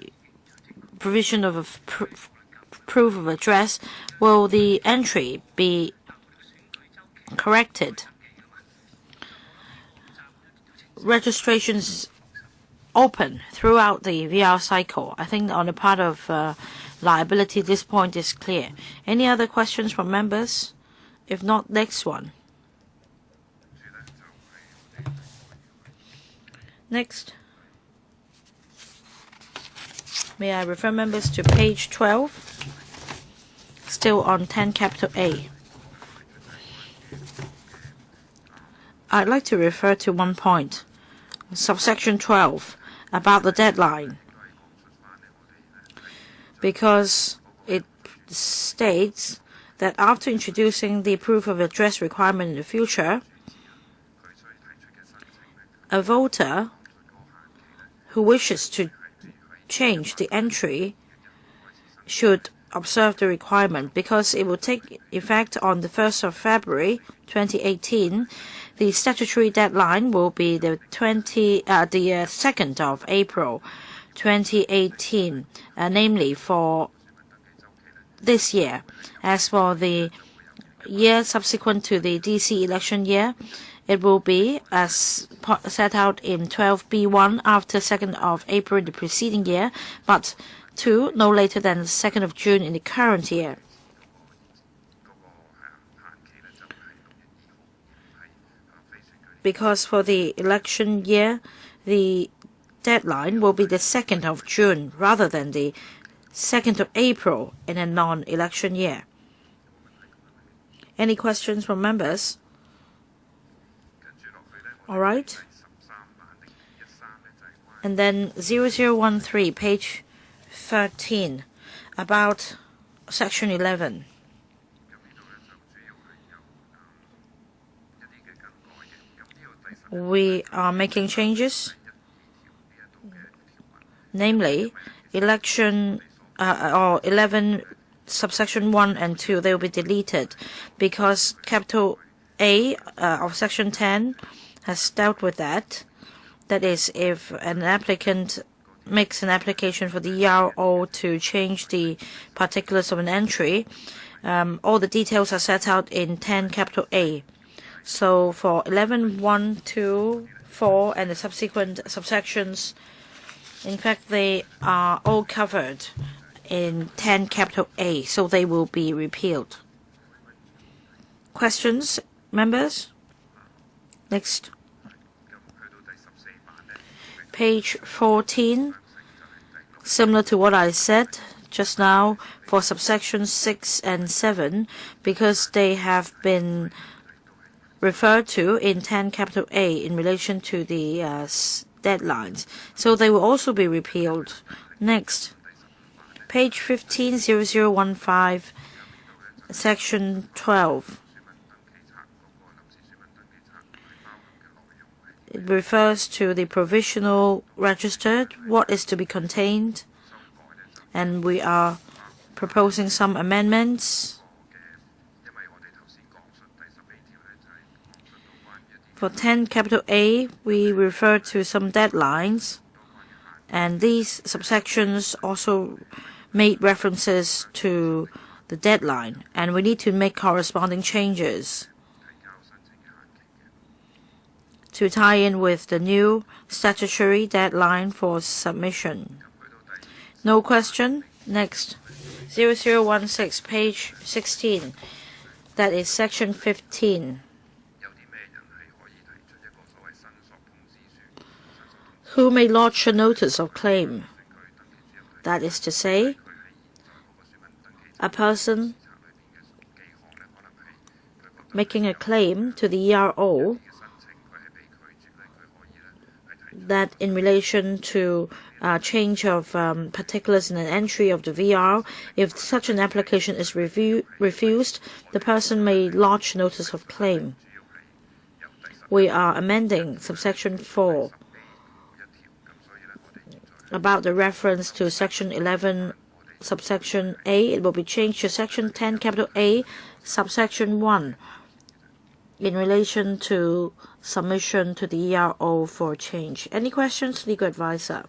provision of a proof of address, will the entry be corrected. Registrations open throughout the VR cycle. I think on the part of liability, this point is clear. Any other questions from members? If not, next one. Next. May I refer members to page 12? Still on 10 capital A. I'd like to refer to one point, subsection 12, about the deadline, because it states that after introducing the proof of address requirement in the future, a voter who wishes to change the entry should observe the requirement because it will take effect on the 1st of February 2018. The statutory deadline will be the 2nd of April 2018, namely for this year. As for the year subsequent to the DC election year, it will be as set out in 12B1 after 2nd of April the preceding year, but 2 no later than the 2nd of June in the current year. Because for the election year, the deadline will be the 2nd of June rather than the 2nd of April in a non-election year. Any questions from members? All right. And then 0013, page 13, about section 11. We are making changes, namely election or 11 subsection 1 and 2, they will be deleted because capital A of section 10 has dealt with that. That is, if an applicant makes an application for the ERO to change the particulars of an entry, all the details are set out in 10 capital A. So for 11, 1, 2, 4 and the subsequent subsections, in fact, they are all covered in 10 capital A, so they will be repealed. Questions, members? Next. Page 14, similar to what I said just now for subsections 6 and 7, because they have been referred to in 10 capital A in relation to the deadlines, so they will also be repealed. Next. Page 15, 0015, section 12. It refers to the provisional registered, what is to be contained, and we are proposing some amendments. For 10 capital A, we refer to some deadlines, and these subsections also made references to the deadline, and we need to make corresponding changes to tie in with the new statutory deadline for submission. No question? Next. 0016, page 16. That is section 15. Who may lodge a notice of claim? That is to say, a person making a claim to the ERO that in relation to change of particulars in an entry of the VR, if such an application is refused, the person may lodge notice of claim. We are amending subsection 4 about the reference to section 11 subsection A. It will be changed to section 10 capital A subsection 1 in relation to submission to the ERO for change. Any questions, legal advisor?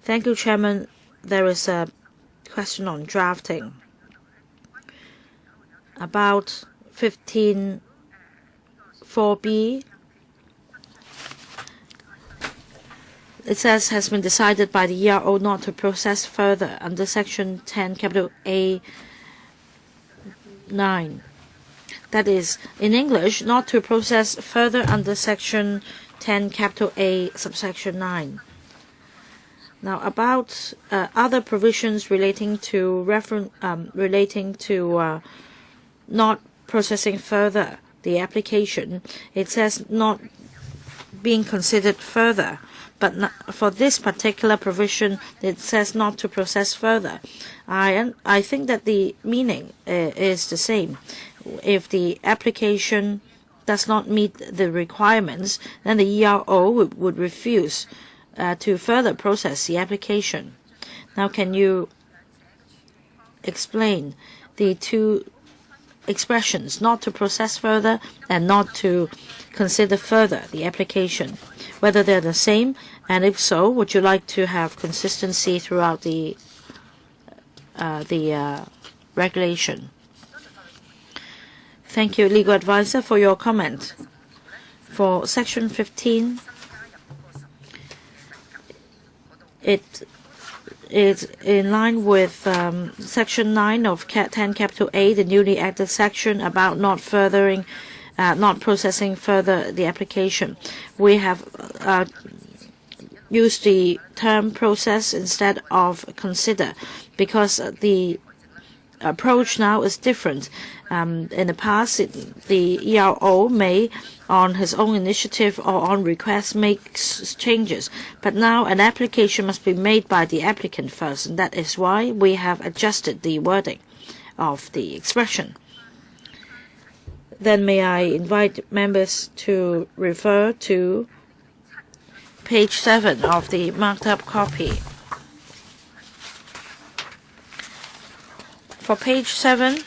Thank you, Chairman. There is a question on drafting about 15(4)(b). It says has been decided by the ERO not to process further under section 10 capital A 9. That is, in English, not to process further under section 10 capital A subsection 9. Now, about other provisions relating to not processing further the application, it says not being considered further. But for this particular provision, it says not to process further. I think that the meaning is the same. If the application does not meet the requirements, then the ERO would refuse to further process the application. Now, can you explain the two expressions, not to process further and not to consider further the application, whether they're the same, and if so, would you like to have consistency throughout the regulation? Thank you, legal advisor, for your comment. For Section 15, it is in line with Section 9 of 10 capital A, the newly added section about not processing further the application. We have used the term process instead of consider because the approach now is different. In the past, the ERO may, on his own initiative or on request, make changes. But now an application must be made by the applicant first, and that is why we have adjusted the wording of the expression. Then may I invite members to refer to page 7 of the marked up copy. For page 7,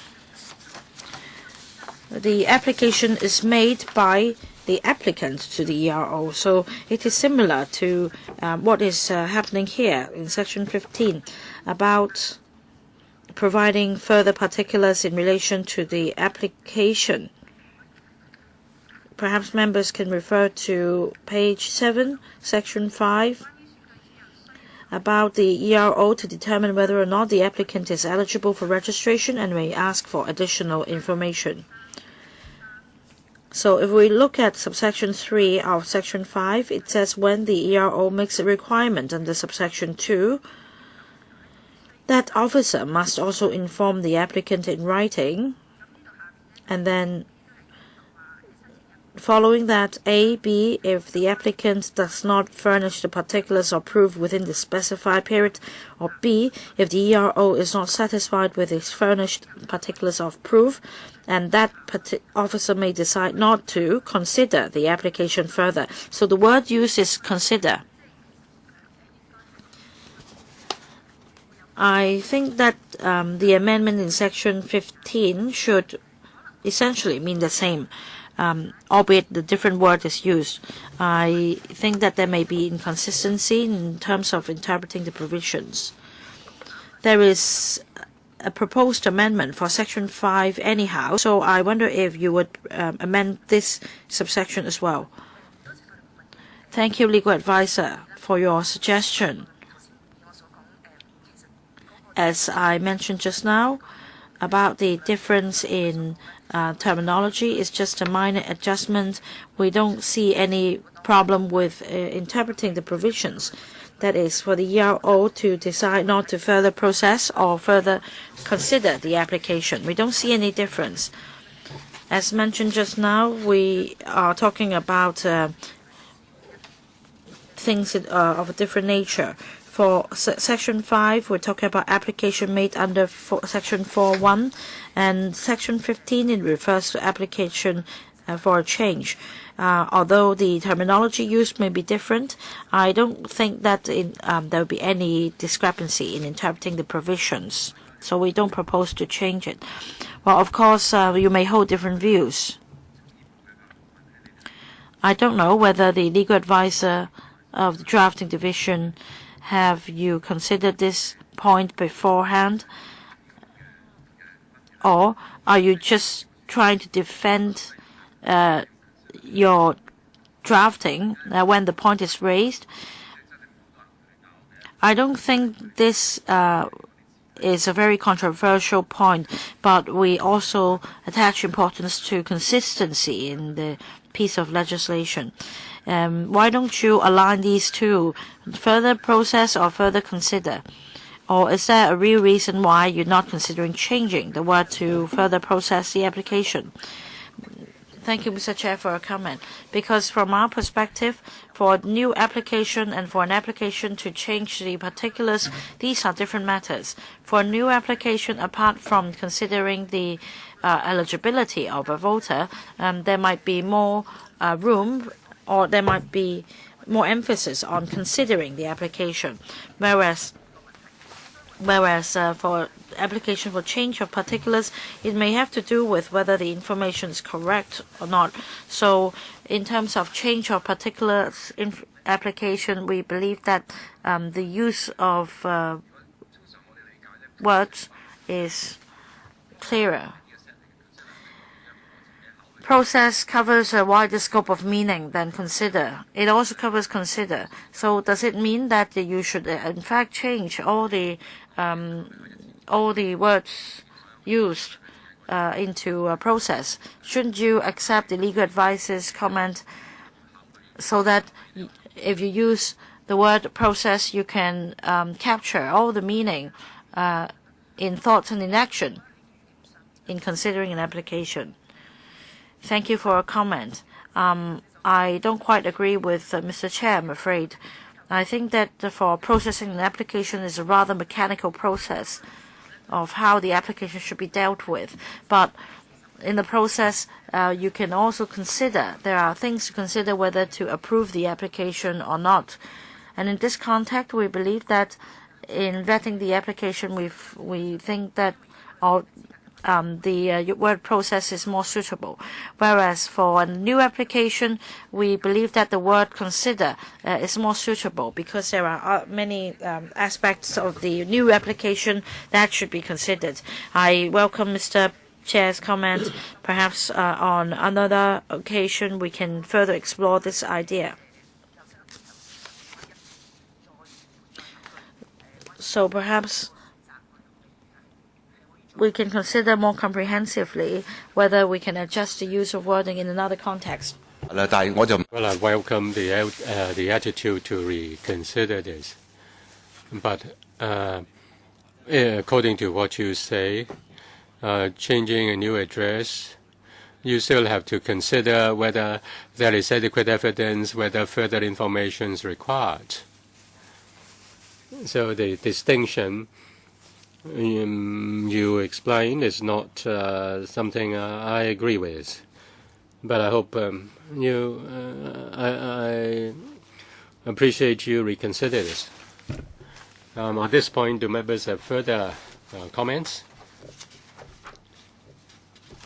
the application is made by the applicant to the ERO. So it is similar to what is happening here in Section 15 about providing further particulars in relation to the application. Perhaps members can refer to page 7, Section 5, about the ERO to determine whether or not the applicant is eligible for registration and may ask for additional information. So if we look at subsection 3 of section 5, it says when the ERO makes a requirement under subsection 2, that officer must also inform the applicant in writing, and then following that, A, B, if the applicant does not furnish the particulars or proof within the specified period, or B, if the ERO is not satisfied with its furnished particulars of proof, and that officer may decide not to consider the application further. So the word used is consider. I think that the amendment in section 15 should essentially mean the same. Albeit the different word is used. I think that there may be inconsistency in terms of interpreting the provisions. There is a proposed amendment for Section 5 anyhow, so I wonder if you would amend this subsection as well. Thank you, legal advisor, for your suggestion. As I mentioned just now, about the difference in terminology is just a minor adjustment. We don't see any problem with interpreting the provisions. That is for the ERO to decide not to further process or further consider the application. We don't see any difference. As mentioned just now, we are talking about things of a different nature. For Section 5, we're talking about application made under Section 4.1, and Section 15, it refers to application for a change. Although the terminology used may be different, I don't think that there will be any discrepancy in interpreting the provisions. So we don't propose to change it. Well, of course, you may hold different views. I don't know whether the legal advisor of the drafting division have you considered this point beforehand, or are you just trying to defend your drafting when the point is raised? I don't think this is a very controversial point, but we also attach importance to consistency in the piece of legislation. Why don't you align these two, further process or further consider? Or is there a real reason why you're not considering changing the word to further process the application? Thank you, Mr. Chair, for a comment. Because from our perspective, for a new application and for an application to change the particulars, these are different matters. For a new application, apart from considering the eligibility of a voter, there might be more room, or there might be more emphasis on considering the application. Whereas Whereas for application for change of particulars, it may have to do with whether the information is correct or not. So in terms of change of particulars application, we believe that the use of words is clearer. Process covers a wider scope of meaning than consider. It also covers consider. So does it mean that you should in fact change all the words used into a process? Shouldn't you accept the legal advice's comment so that if you use the word process, you can capture all the meaning in thought and in action in considering an application? Thank you for a comment. I don't quite agree with Mr. Chair, I'm afraid. I think that for processing an application is a rather mechanical process of how the application should be dealt with. But in the process, you can also consider, there are things to consider whether to approve the application or not. And in this context, we believe that in vetting the application, we think that the word process is more suitable. Whereas for a new application, we believe that the word consider is more suitable because there are many aspects of the new application that should be considered. I welcome Mr. Chair's comment. Perhaps on another occasion we can further explore this idea. So perhaps we can consider more comprehensively whether we can adjust the use of wording in another context. Well, I welcome the attitude to reconsider this. But according to what you say, changing a new address, you still have to consider whether there is adequate evidence, whether further information is required. So the distinction you explained is not something I agree with, but I hope I appreciate you reconsider this. At this point, do members have further comments?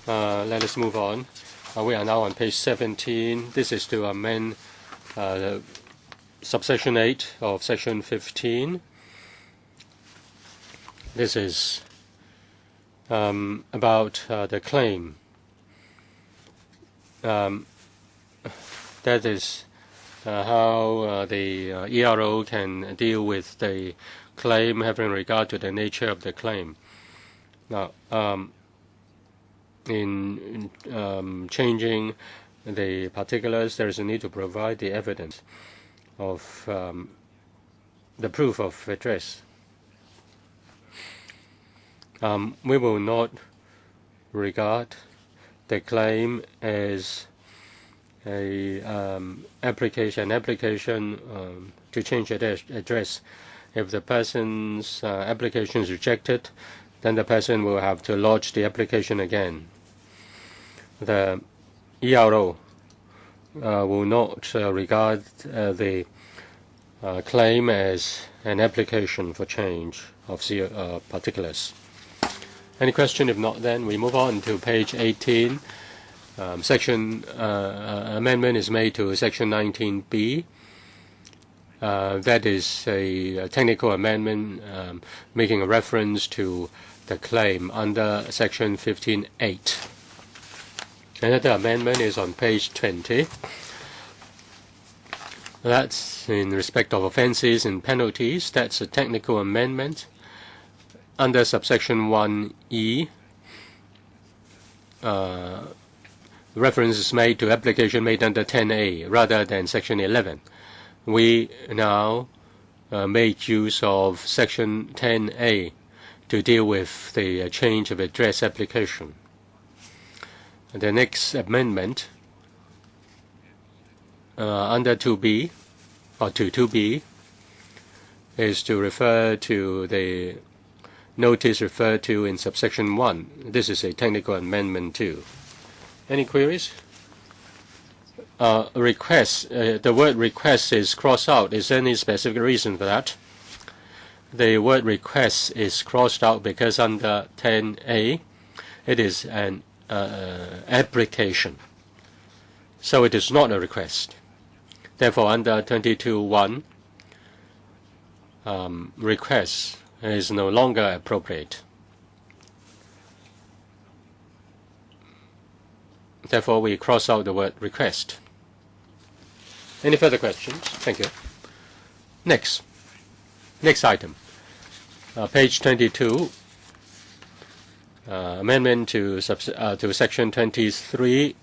Let us move on. We are now on page 17. This is to amend subsection 8 of section 15. This is about the claim. That is how the ERO can deal with the claim having regard to the nature of the claim. Now, in changing the particulars, there is a need to provide the evidence of the proof of address. We will not regard the claim as an application to change address. If the person's application is rejected, then the person will have to lodge the application again. The ERO will not regard the claim as an application for change of particulars. Any question? If not, then we move on to page 18. Amendment is made to section 19B. That is a technical amendment making a reference to the claim under section 15.8. Another amendment is on page 20. That's in respect of offences and penalties. That's a technical amendment. Under subsection 1E, reference is made to application made under 10A rather than section 11. We now make use of section 10A to deal with the change of address application. The next amendment under 2B or to 2B is to refer to the notice referred to in subsection 1. This is a technical amendment too. Any queries? Request. The word request is crossed out. Is there any specific reason for that? the word request is crossed out because under 10A it is an application. So it is not a request. Therefore, under 22(1, request is no longer appropriate. Therefore, we cross out the word request. Any further questions? Thank you. Next item. Page 22. Amendment to section 23(1).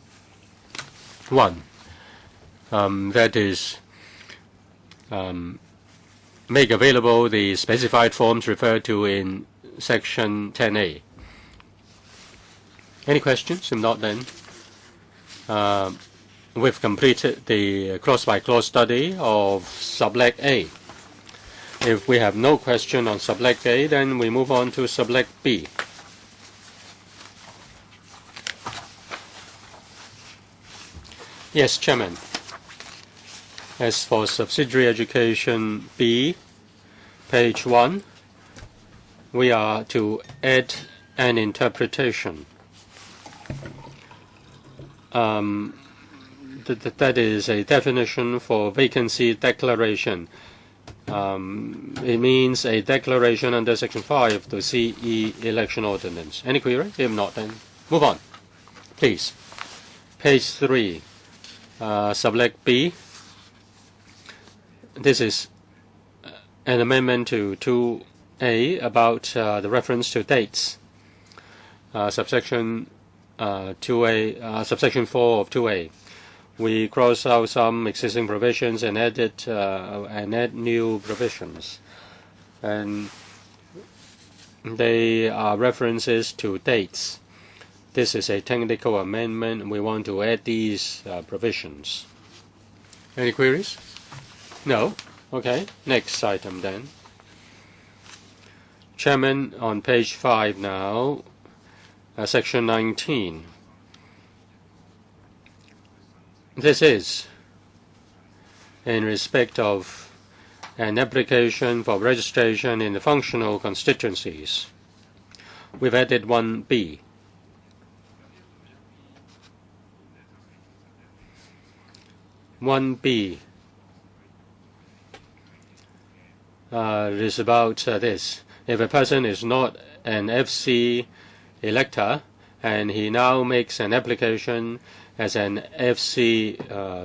That is, make available the specified forms referred to in section 10A. Any questions? If not, then we've completed the clause-by-clause study of subleg A. If we have no question on subleg A, then we move on to subleg B. Yes, Chairman. As for subsidiary education B, page 1, we are to add an interpretation. That is a definition for vacancy declaration. It means a declaration under Section 5 of the CE Election Ordinance. Any query? If not, then move on. Please. Page 3, subleg B. This is an amendment to 2A about the reference to dates. Subsection 2A, subsection 4 of 2A. We cross out some existing provisions and add new provisions, and they are references to dates. This is a technical amendment, and we want to add these provisions. Any queries? No? Okay. Next item then. Chairman, on page 5 now, section 19. This is in respect of an application for registration in the functional constituencies. We've added 1B. It is about this. If a person is not an FC elector and he now makes an application as an FC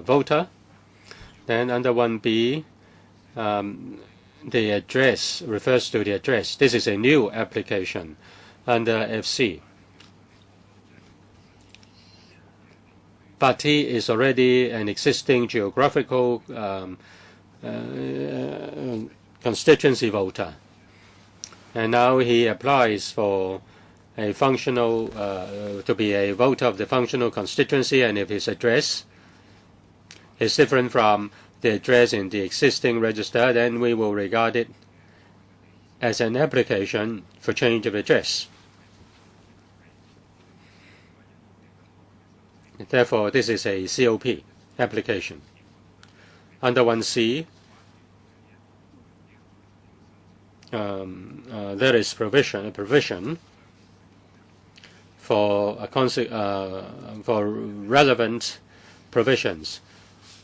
voter, then under 1B, the address refers to the address. This is a new application under FC. But he is already an existing geographical constituency voter, and now he applies for a functional to be a voter of the functional constituency, and if his address is different from the address in the existing register, then we will regard it as an application for change of address. Therefore, this is a COP application. Under 1C, there is a provision for relevant provisions.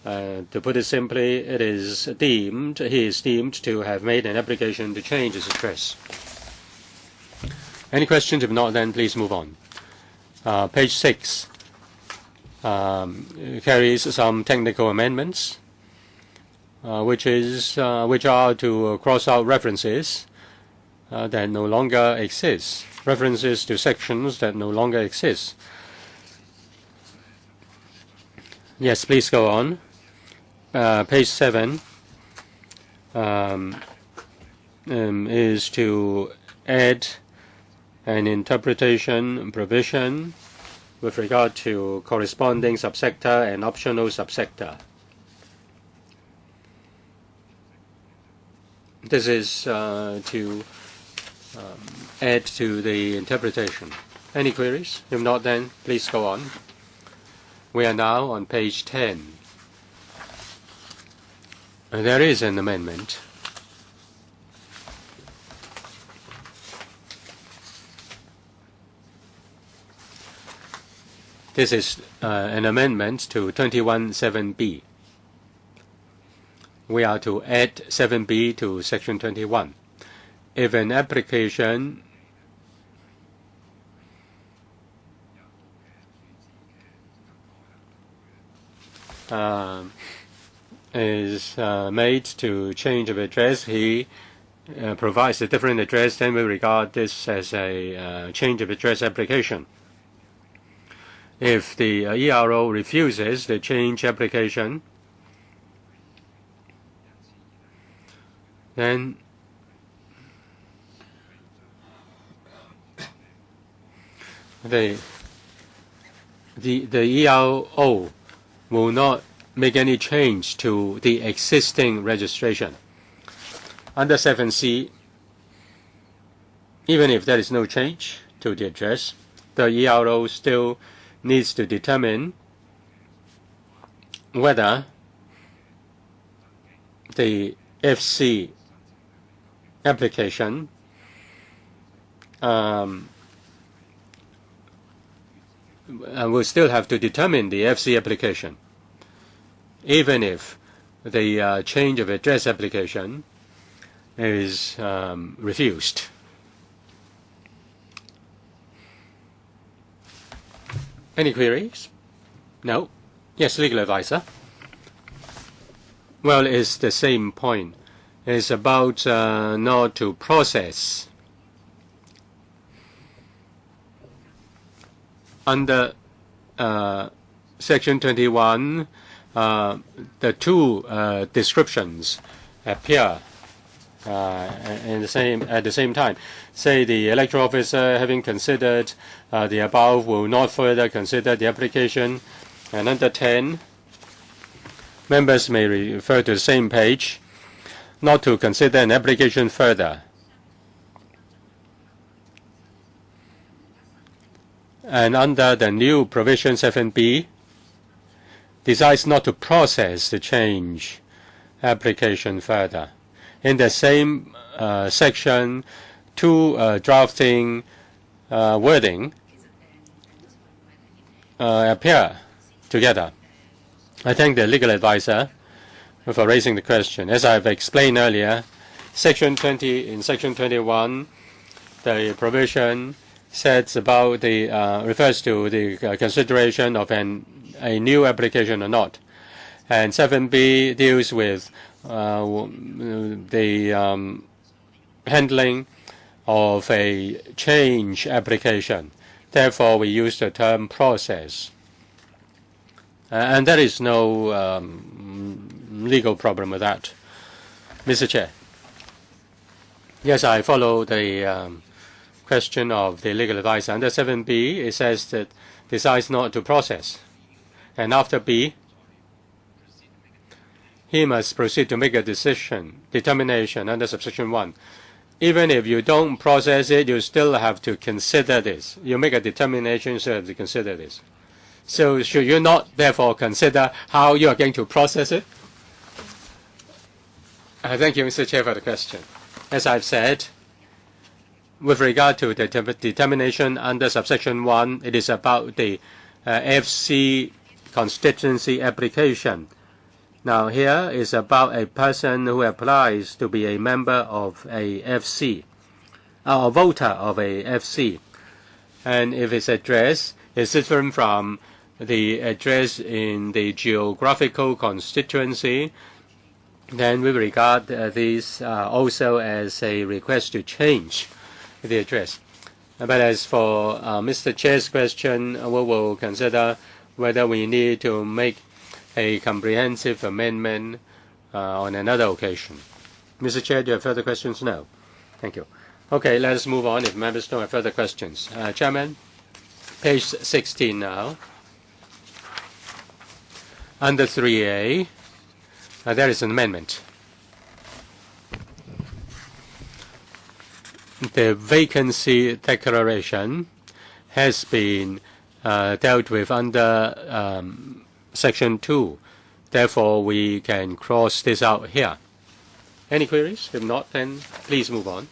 To put it simply, he is deemed to have made an application to change his address. Any questions? If not, then please move on. Page 6 carries some technical amendments, which are to cross out references that no longer exist, references to sections that no longer exist. Yes, please go on. Page 7 is to add an interpretation provision with regard to corresponding subsector and optional subsector. This is to add to the interpretation. Any queries? If not, then please go on. We are now on page 10. There is an amendment This is an amendment to 21(7)(b). We are to add 7b to section 21. If an application is made to change of address, he provides a different address, then we regard this as a change of address application. If the ERO refuses the change application, then the ERO will not make any change to the existing registration. Under 7C, even if there is no change to the address, the ERO still needs to determine whether the FC application will still have to determine the FC application, even if the change of address application is refused. Any queries? No? Yes, legal advisor. Well, it's the same point. It's about not to process. Under Section 21, the two descriptions appear at the same time. Say the electoral officer, having considered the above, will not further consider the application. And under 10, members may refer to the same page, not to consider an application further. And under the new provision 7b, decides not to process the change application further. In the same section, two drafting wording appear together. I thank the legal advisor for raising the question. As I've explained earlier, in Section 21, the provision says about the refers to the consideration of a new application or not, and 7b deals with the handling of a change application. Therefore, we use the term process, and there is no legal problem with that. Mr. Chair. Yes, I follow the question of the legal advisor. Under 7b, it says that decides not to process. And after B, he must proceed to make a determination under subsection 1. Even if you don't process it, you still have to consider this. You make a determination, you still have to consider this. So should you not, therefore, consider how you are going to process it? Thank you, Mr. Chair, for the question. As I've said, with regard to the determination under subsection 1, it is about the FC constituency application. Now here is about a person who applies to be a member of a FC, a voter of a FC. And if his address is different from the address in the geographical constituency, then we regard these also as a request to change the address. But as for Mr. Chair's question, we will consider whether we need to make a comprehensive amendment on another occasion. Mr. Chair, do you have further questions? No. Thank you. Okay, let us move on if members don't have further questions. Chairman, page 16 now. Under 3A, there is an amendment. The vacancy declaration has been dealt with under Section 2. Therefore, we can cross this out here. Any queries? If not, then please move on.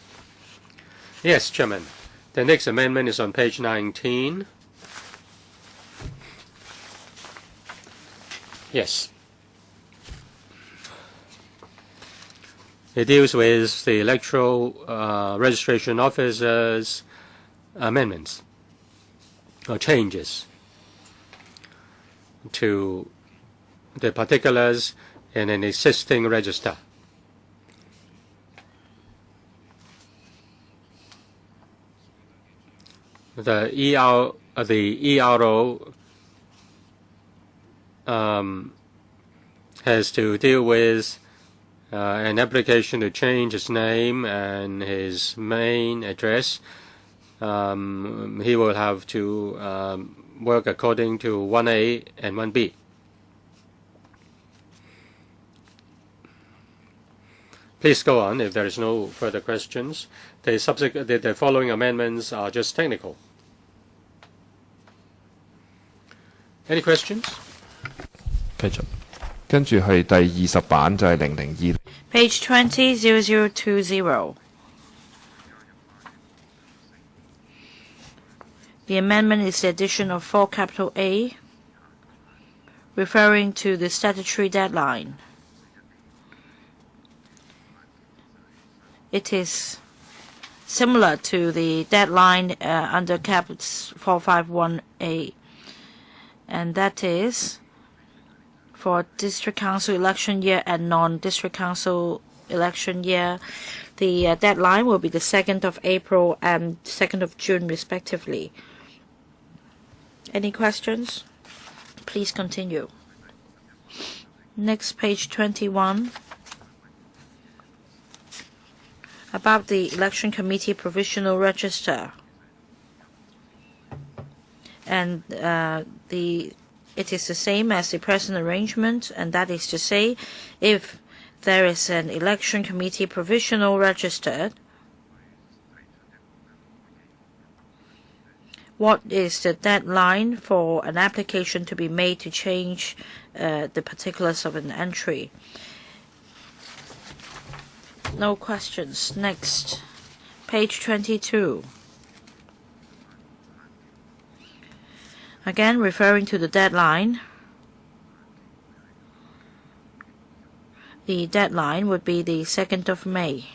Yes, Chairman. The next amendment is on page 19. Yes. It deals with the electoral registration officers' amendments or changes to the particulars in an existing register. The ERO has to deal with an application to change his name and his main address. He will have to work according to 1A and 1B. Please go on if there is no further questions. The following amendments are just technical. Any questions? 繼續，跟住係第20版就係002。Page 200020. The amendment is the addition of 4 capital A, referring to the statutory deadline. It is similar to the deadline under Cap 451A, and that is for district council election year and non-district council election year. The deadline will be the 2nd of April and 2nd of June respectively. Any questions? Please continue. Next, page 21. About the Election Committee Provisional Register. And it is the same as the present arrangement, and that is to say, if there is an Election Committee Provisional Registered, what is the deadline for an application to be made to change the particulars of an entry? No questions. Next, page 22. Again, referring to the deadline. The deadline would be the 2nd of May.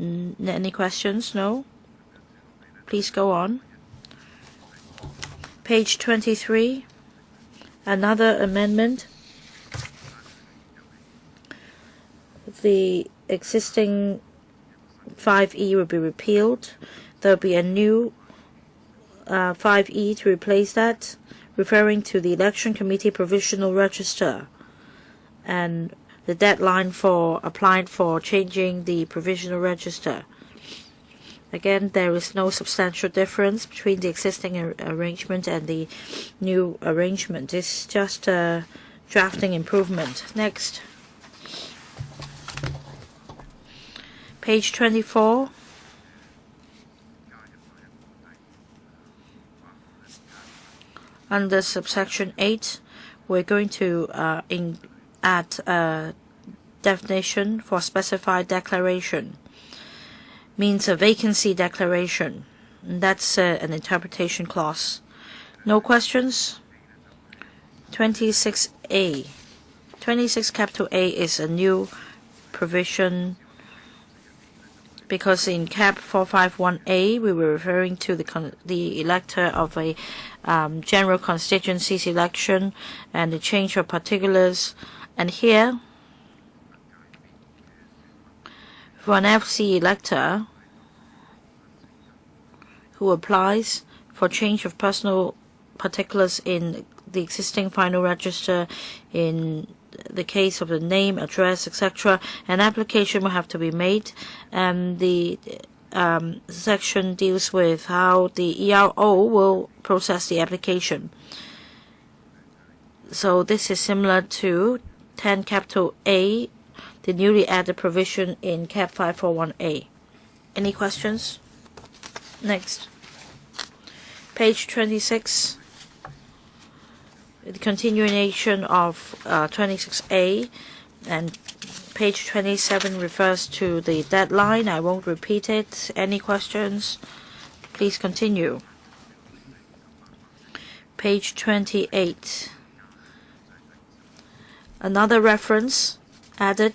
Any questions? No? Please go on. Page 23. Another amendment. The existing 5E will be repealed. There will be a new 5E to replace that, referring to the Election Committee Provisional Register and the deadline for applying for changing the Provisional Register. Again, there is no substantial difference between the existing arrangement and the new arrangement. It's just a drafting improvement. Next. Page 24. Under subsection 8, we're going to add a definition for specified declaration. Means a vacancy declaration. And that's an interpretation clause. No questions? 26A. 26 capital A is a new provision, because in Cap 451A we were referring to the elector of a general constituencies election and the change of particulars. And here, for an FC elector who applies for change of personal particulars in the existing final register, in the case of the name, address, etc., an application will have to be made, and the section deals with how the ERO will process the application. So this is similar to 10 capital A, the newly added provision in Cap 541A. Any questions? Next. Page 26. The continuation of 26A, and page 27 refers to the deadline. I won't repeat it. Any questions? Please continue. Page 28. another reference added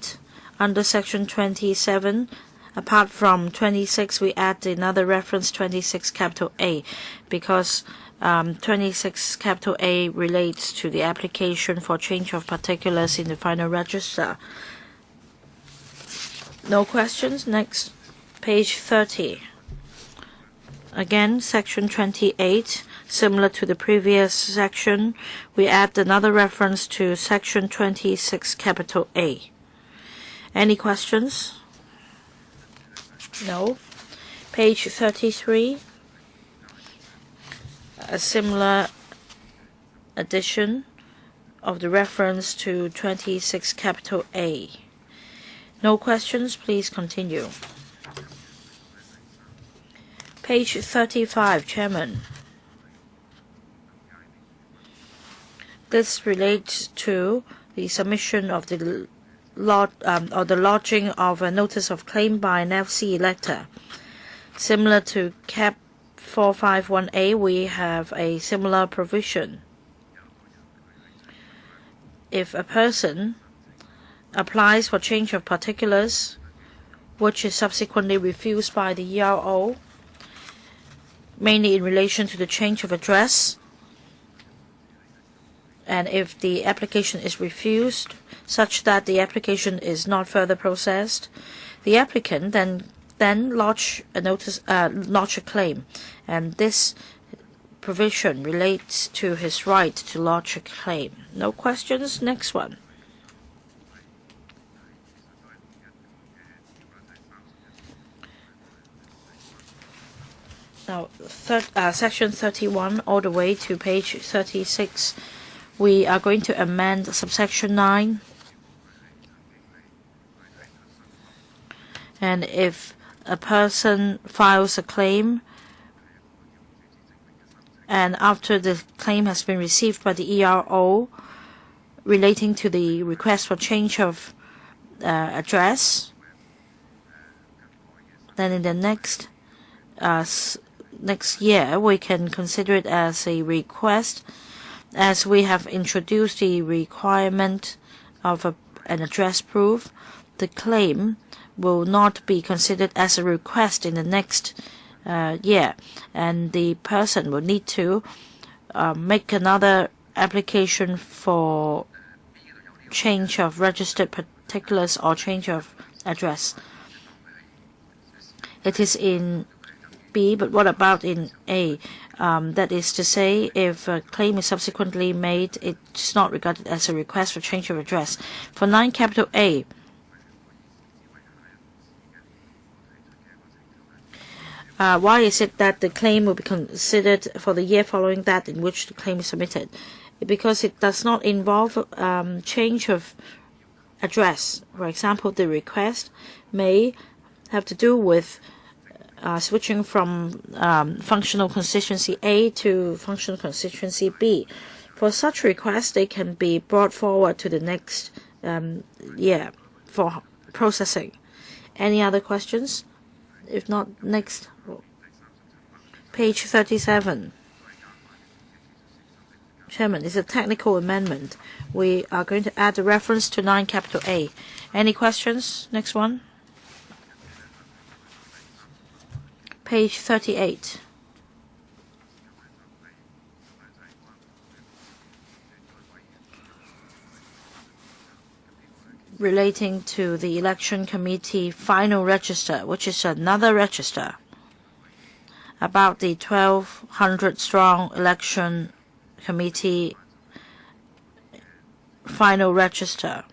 under section 27. Apart from 26, we add another reference 26 capital A because 26 capital A relates to the application for change of particulars in the final register. No questions? Next, page 30. Again, section 28, similar to the previous section, we add another reference to section 26 capital A. Any questions? No. Page 33, a similar addition of the reference to 26 capital A. No questions, please continue. Page 35, Chairman. This relates to the submission of the or the lodging of a notice of claim by an FC elector. Similar to Cap 451A, we have a similar provision. If a person applies for change of particulars, which is subsequently refused by the ERO, mainly in relation to the change of address, and if the application is refused such that the application is not further processed, the applicant then lodge a claim, and this provision relates to his right to lodge a claim. No questions? Next one. Now, section 31 all the way to page 36, we are going to amend subsection 9. And if a person files a claim, and after the claim has been received by the ERO relating to the request for change of address, then in the next year we can consider it as a request, as we have introduced the requirement of an address proof. The claim will not be considered as a request in the next year, and the person will need to make another application for change of registered particulars or change of address. It is in B, but what about in A? That is to say, if a claim is subsequently made, it's not regarded as a request for change of address. For 9 capital A, why is it that the claim will be considered for the year following that in which the claim is submitted? Because it does not involve change of address. For example, the request may have to do with switching from functional constituency A to functional constituency B. For such requests, they can be brought forward to the next year for processing. Any other questions? If not, next. Page 37. Chairman, it's a technical amendment. We are going to add a reference to 9 capital A. Any questions? Next one. Page 38. Relating to the election committee final register, which is another register, about the 1,200 strong election committee final register.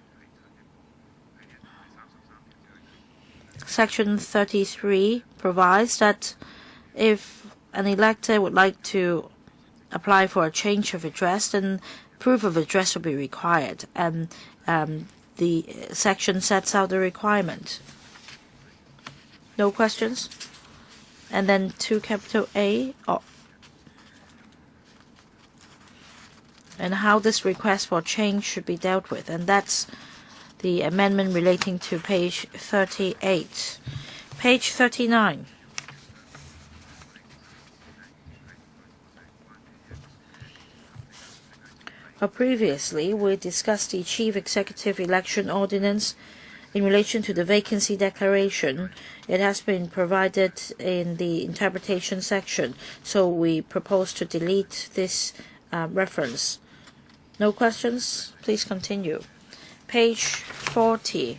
Section 33 provides that if an elector would like to apply for a change of address, then proof of address will be required, and the section sets out the requirement. No questions? And then 2 capital A, and how this request for change should be dealt with, and that's the amendment relating to page 38. Page 39. Previously, we discussed the Chief Executive Election Ordinance. In relation to the vacancy declaration, it has been provided in the interpretation section, so we propose to delete this reference. No questions? Please continue. Page 40,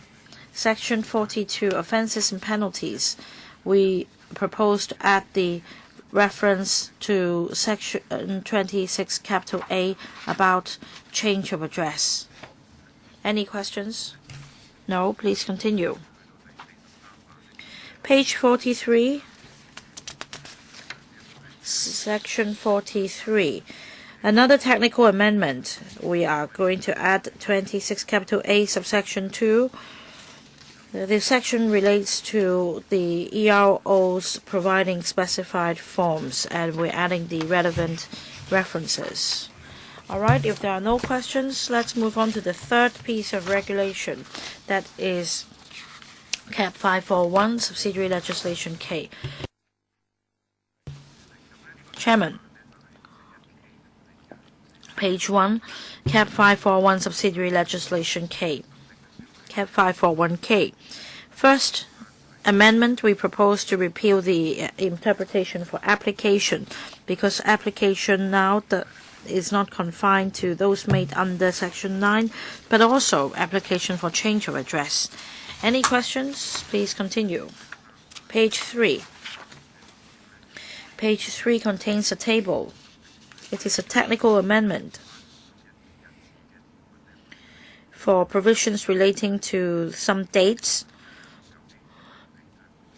Section 42, Offences and Penalties. We propose to add the reference to Section 26, capital A, about change of address. Any questions? No, please continue. Page 43, Section 43. Another technical amendment. We are going to add 26 capital A subsection 2. This section relates to the EROs providing specified forms, and we're adding the relevant references. All right, if there are no questions, let's move on to the third piece of regulation. That is Cap 541, Subsidiary Legislation K. Chairman. Page 1, Cap 541, Subsidiary Legislation K. Cap 541K. First amendment, we propose to repeal the interpretation for application, because application now is not confined to those made under Section 9, but also application for change of address. Any questions? Please continue. Page 3. Page 3 contains a table. It is a technical amendment for provisions relating to some dates.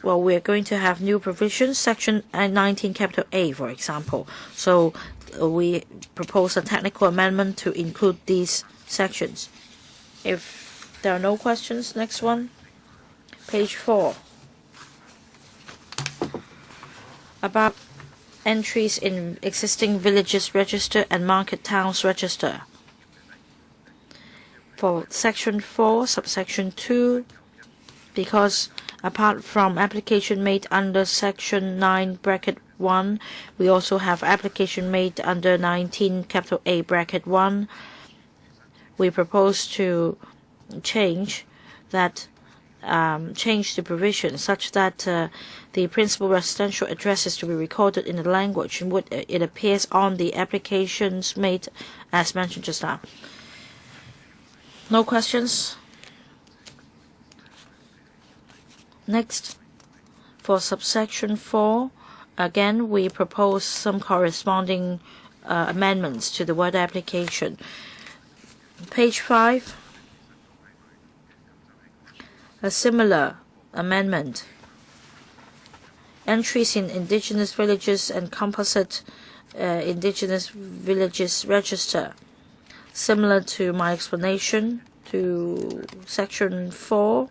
Well, we're going to have new provisions, Section 19, capital A, for example. So we propose a technical amendment to include these sections. If there are no questions, next one. Page 4. About entries in existing villages register and market towns register. For Section 4, subsection 2, because apart from application made under Section 9, bracket 1, we also have application made under 19, capital A, bracket 1. We propose to change that, change the provision such that the principal residential address is to be recorded in the language in which it appears on the applications made as mentioned just now. No questions? Next, for subsection 4, again, we propose some corresponding amendments to the word application. Page 5, a similar amendment. Entries in indigenous villages and composite indigenous villages register. Similar to my explanation to Section 4.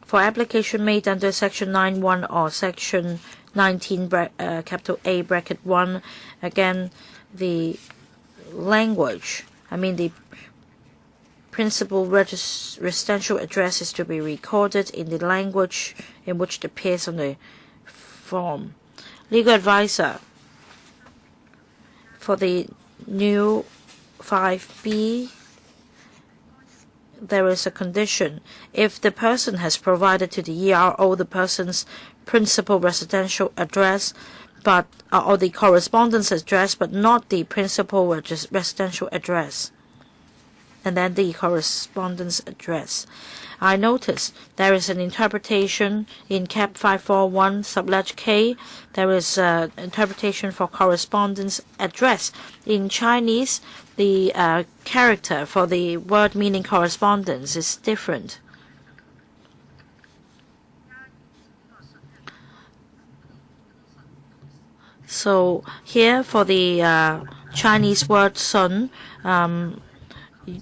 For application made under Section 9(1) or Section 19, capital A, bracket 1, again, the language, the principal residential address is to be recorded in the language in which it appears on the form. Legal advisor. For the new 5B, there is a condition. If the person has provided to the ERO the person's principal residential address, or the correspondence address, but not the principal residential address, and then the correspondence address. I notice there is an interpretation in Cap 541 sublege K. There is an interpretation for correspondence address. In Chinese, the character for the word meaning correspondence is different. So here for the Chinese word sun,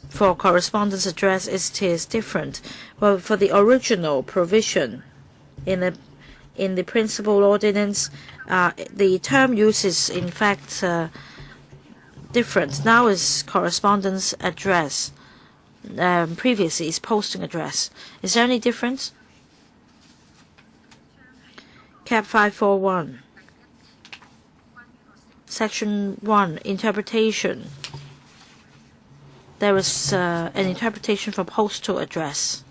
for correspondence address it is different. Well, for the original provision in the principal ordinance, the term use is in fact different. Now is correspondence address. Previously is posting address. Is there any difference? Cap 541. Section 1, interpretation. There is an interpretation for postal address.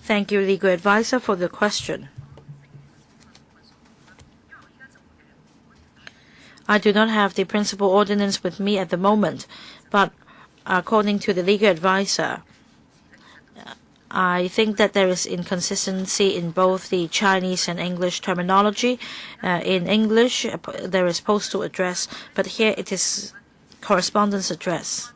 Thank you, legal advisor, for the question. I do not have the principal ordinance with me at the moment, but according to the legal advisor, I think that there is inconsistency in both the Chinese and English terminology. In English, there is postal address, but here it is correspondence address.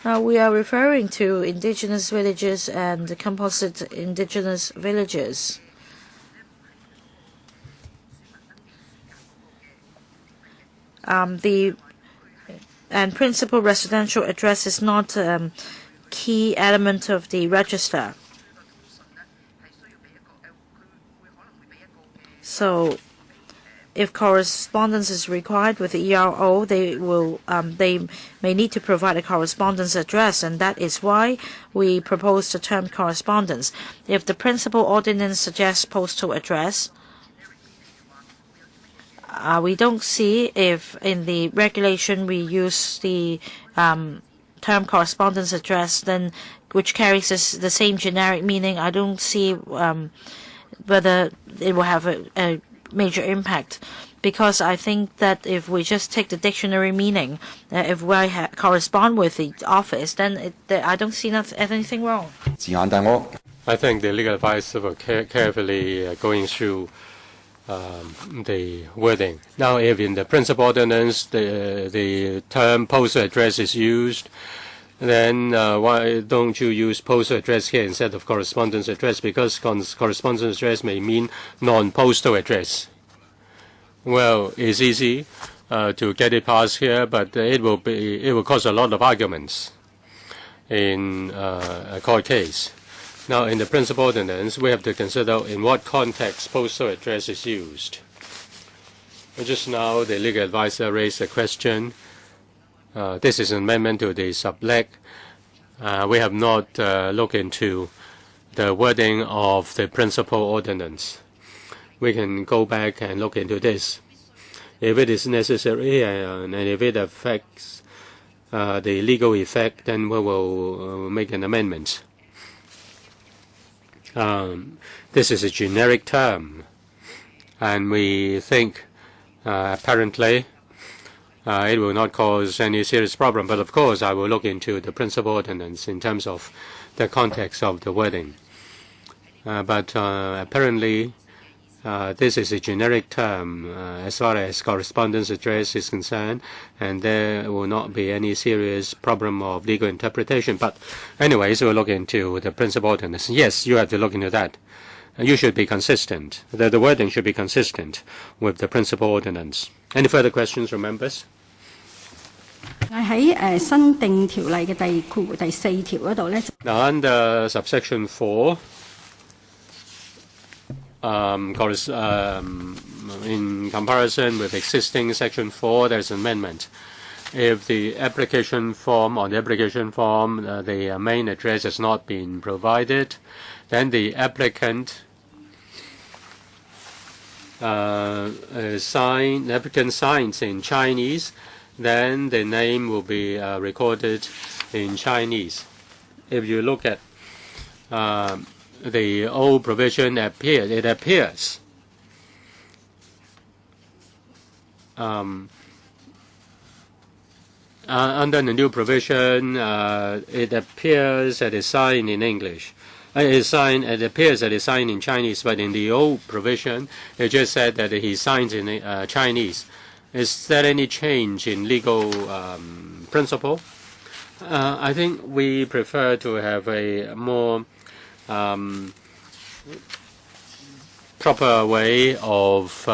Now we are referring to indigenous villages and composite indigenous villages. The principal residential address is not a key element of the register. So if correspondence is required with the ERO, they may need to provide a correspondence address, and that is why we propose the term correspondence. If the principal ordinance suggests postal address, we don't see if in the regulation we use the term correspondence address, then which carries the same generic meaning. I don't see whether it will have a major impact, because I think that if we just take the dictionary meaning, if we correspond with the office, then I don't see anything wrong. I think the legal advisor were carefully going through the wording. Now, if in the principal ordinance the term postal address is used, then why don't you use postal address here instead of correspondence address? Because correspondence address may mean non-postal address. Well, it's easy to get it passed here, but it will cause a lot of arguments in a court case. Now, in the principal ordinance, we have to consider in what context postal address is used. Just now, the legal advisor raised a question. This is an amendment to the subleg. We have not looked into the wording of the principal ordinance. We can go back and look into this. If it is necessary and if it affects the legal effect, then we will make an amendment. This is a generic term, and we think apparently it will not cause any serious problem. But of course, I will look into the principal ordinance in terms of the context of the wording. But apparently, this is a generic term as far as correspondence address is concerned, and there will not be any serious problem of legal interpretation. But anyways, we'll look into the principal ordinance. Yes, you have to look into that. You should be consistent. The wording should be consistent with the principal ordinance. Any further questions from members? 喺新訂條例嘅第4條嗰度咧。Now under subsection 4. In comparison with existing section 4, there's an amendment. If the application form, the main address has not been provided, then the applicant signs in Chinese, then the name will be recorded in Chinese. If you look at the old provision it appears under the new provision, it appears that it's signed in English. It appears that it's signed in Chinese, but in the old provision, it just said that he signs in Chinese. Is there any change in legal principle? I think we prefer to have a more proper way of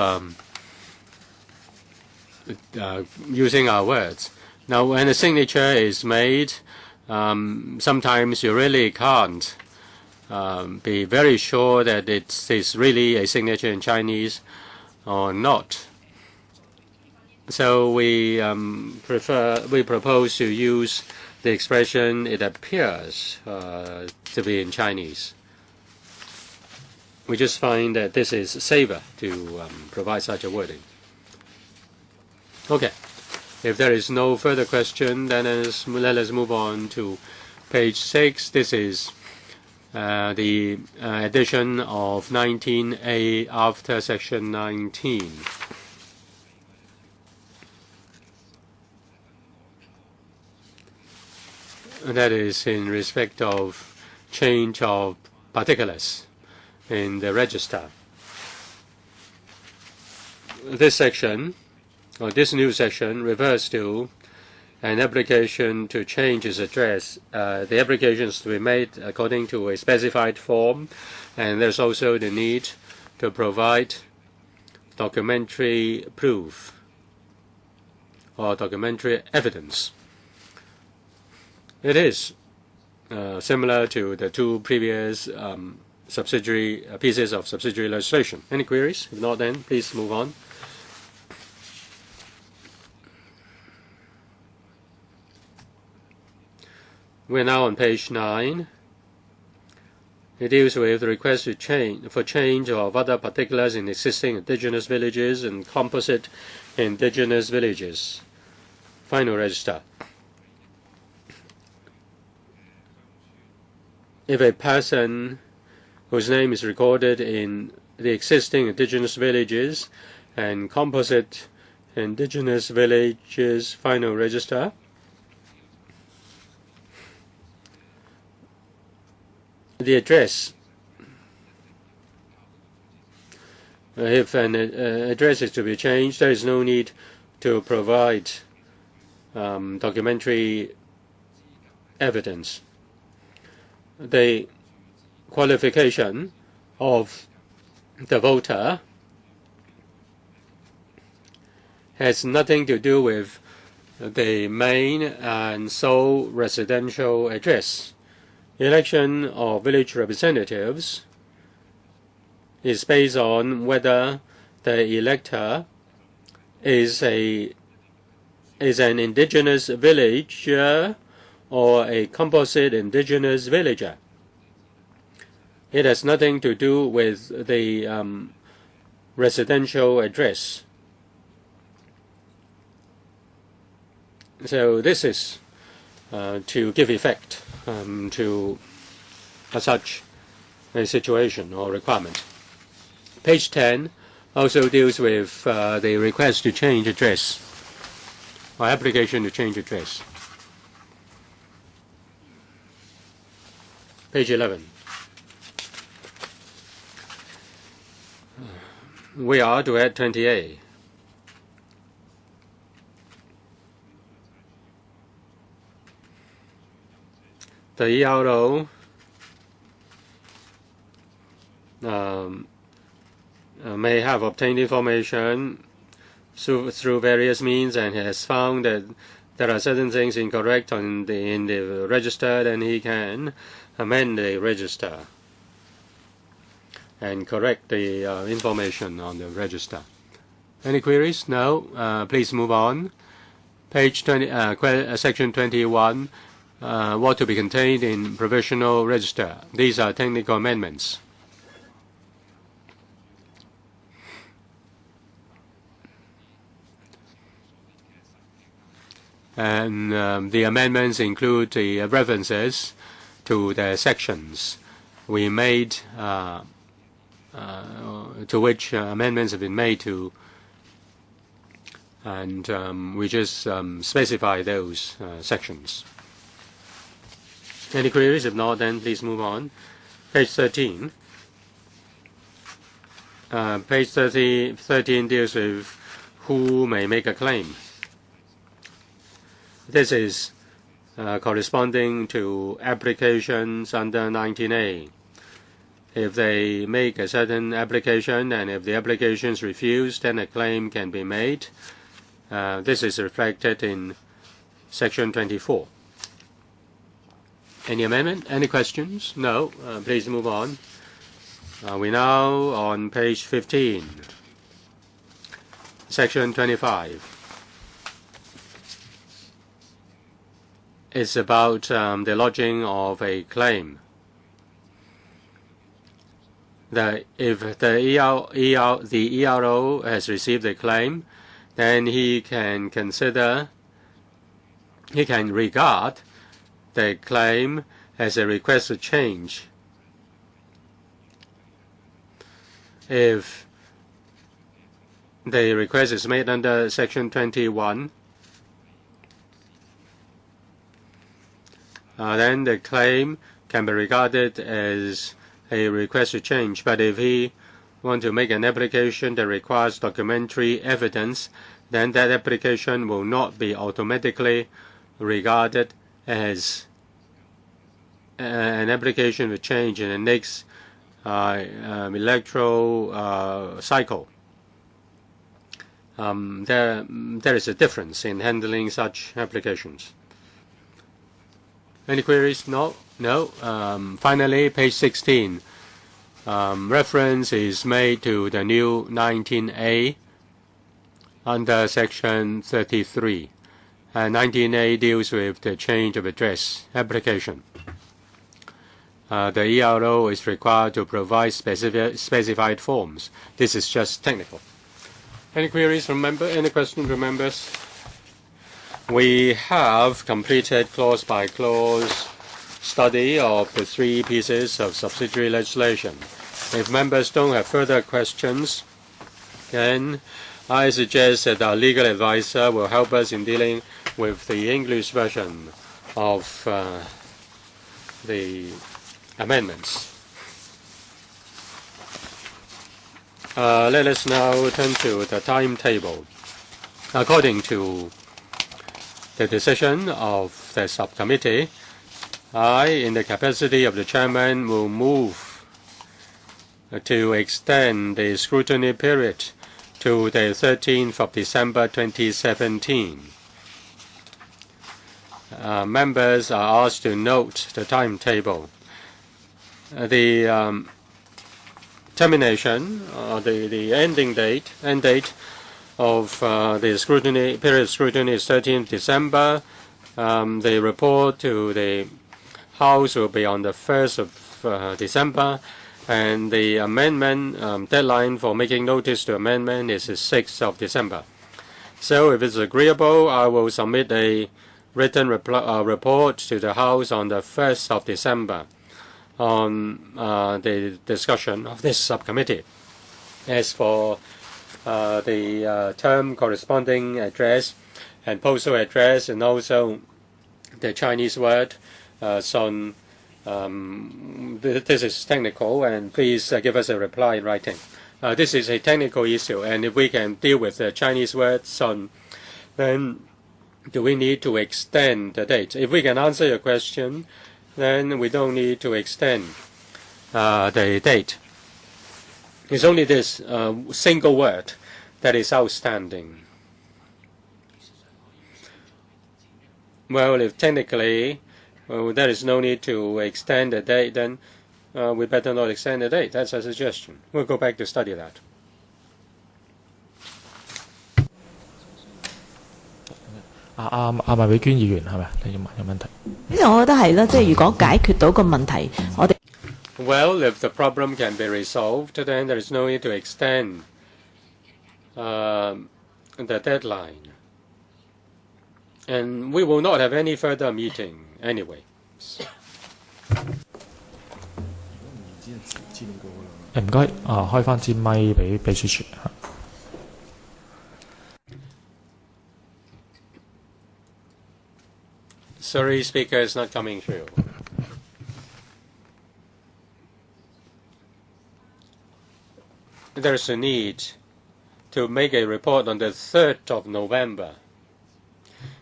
using our words. Now, when a signature is made, sometimes you really can't be very sure that it is really a signature in Chinese or not. So we propose to use the expression it appears to be in Chinese. We just find that this is safer to provide such a wording. Okay. If there is no further question, then let us move on to page 6. This is the addition of 19A after section 19. That is in respect of change of particulars in the register. This section, or this new section, refers to an application to change its address. The application is to be made according to a specified form, and there's also the need to provide documentary proof or documentary evidence. It is similar to the two previous subsidiary pieces of subsidiary legislation. Any queries? If not, then please move on. We're now on page 9. It deals with the request to change of other particulars in existing indigenous villages and composite indigenous villages. Final register. If a person whose name is recorded in the existing indigenous villages and composite indigenous villages final register, the address, if an address is to be changed, there is no need to provide documentary evidence. The qualification of the voter has nothing to do with the main and sole residential address. Election of village representatives is based on whether the elector is an indigenous villager or a composite indigenous villager. It has nothing to do with the residential address. So this is to give effect to such a situation or requirement. Page 10 also deals with the request to change address or application to change address. Page 11. We are to add 20A. The ERO may have obtained information through various means and has found that there are certain things incorrect in the register, then he can amend the register and correct the information on the register. Any queries? No. Please move on. Page 20, section 21. What to be contained in provisional register. These are technical amendments. And the amendments include the references to the sections we made, to which amendments have been made to, and we just specify those sections. Any queries? If not, then please move on. Page 13. Page 13 deals with who may make a claim. This is corresponding to applications under 19A. If they make a certain application and if the application is refused, then a claim can be made. This is reflected in section 24. Any amendment? Any questions? No. Please move on. We're now on page 15. Section 25. is about the lodging of a claim. If the ERO has received a claim, then he can regard the claim as a request to change. If the request is made under Section 21, then the claim can be regarded as a request to change. But if he wants to make an application that requires documentary evidence, then that application will not be automatically regarded as an application to change in the next electoral cycle. There is a difference in handling such applications. Any queries? No? No. Finally, page 16. Reference is made to the new 19A under Section 33. 19A deals with the change of address application. The ERO is required to provide specified forms. This is just technical. Any queries from members? Any questions from members? We have completed clause-by-clause study of the 3 pieces of subsidiary legislation. If members don't have further questions, then I suggest that our legal advisor will help us in dealing with the English version of the amendments. Let us now turn to the timetable. According to the decision of the subcommittee, I, in the capacity of the chairman, will move to extend the scrutiny period to the 13th of December 2017. Members are asked to note the timetable. The termination, the end date of the scrutiny period scrutiny is 13th December. The report to the House will be on the 1st of December, and the amendment deadline for making notice to amendment is the 6th of December. So if it's agreeable, I will submit a written report to the House on the 1st of December on the discussion of this subcommittee. As for the term corresponding address and postal address, and also the Chinese word son, this is technical, and please give us a reply in writing. This is a technical issue, and if we can deal with the Chinese word son, then do we need to extend the date? If we can answer your question, then we don't need to extend the date. It's only this single word that is outstanding. Well, if technically there is no need to extend the date, then we better not extend the date. That's a suggestion. We'll go back to study that. Well, if the problem can be resolved, then there is no need to extend the deadline. And we will not have any further meeting anyway. Sorry, speaker is not coming through. There is a need to make a report on the 3rd of November,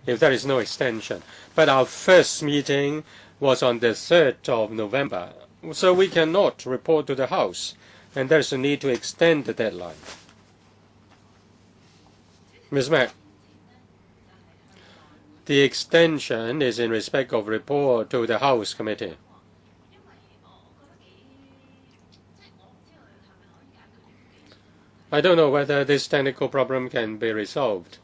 if there is no extension. But our first meeting was on the 3rd of November, so we cannot report to the House, and there is a need to extend the deadline. Ms. Mack, the extension is in respect of report to the House Committee. I don't know whether this technical problem can be resolved.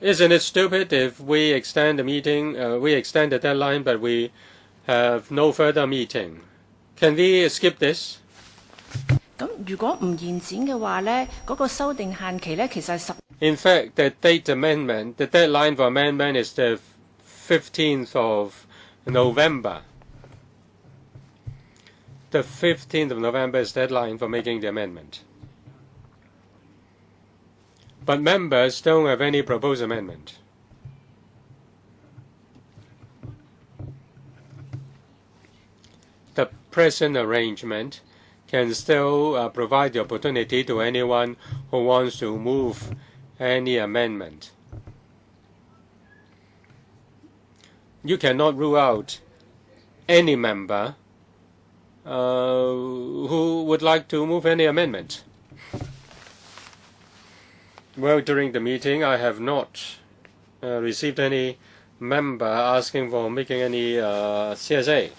Isn't it stupid if we extend the meeting, we extend the deadline, but we have no further meeting? Can we skip this? 咁如果唔延展嘅話呢，嗰個修訂限期呢，其實係10。In fact, the deadline for amendment is the 15th of November. The 15th of November is deadline for making the amendment. But members don't have any proposed amendment. The present arrangement can still provide the opportunity to anyone who wants to move any amendment. You cannot rule out any member who would like to move any amendment. Well, during the meeting, I have not received any member asking for making any CSA.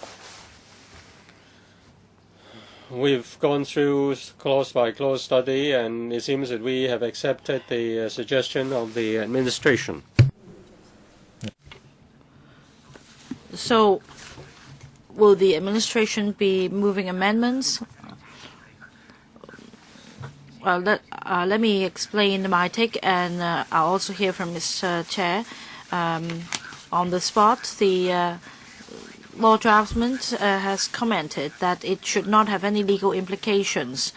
We've gone through clause-by-clause study, and it seems that we have accepted the suggestion of the administration. So, will the administration be moving amendments? Well, let me explain my take, and I'll also hear from Mr. Chair. On the spot, the law draftsman has commented that it should not have any legal implications.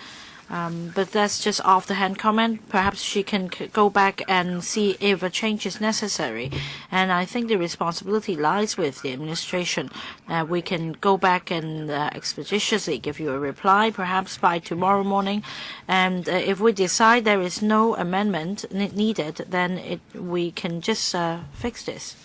But that's just off-the-hand comment. Perhaps she can go back and see if a change is necessary. And I think the responsibility lies with the administration. We can go back and expeditiously give you a reply, perhaps by tomorrow morning. And if we decide there is no amendment needed, then we can just fix this.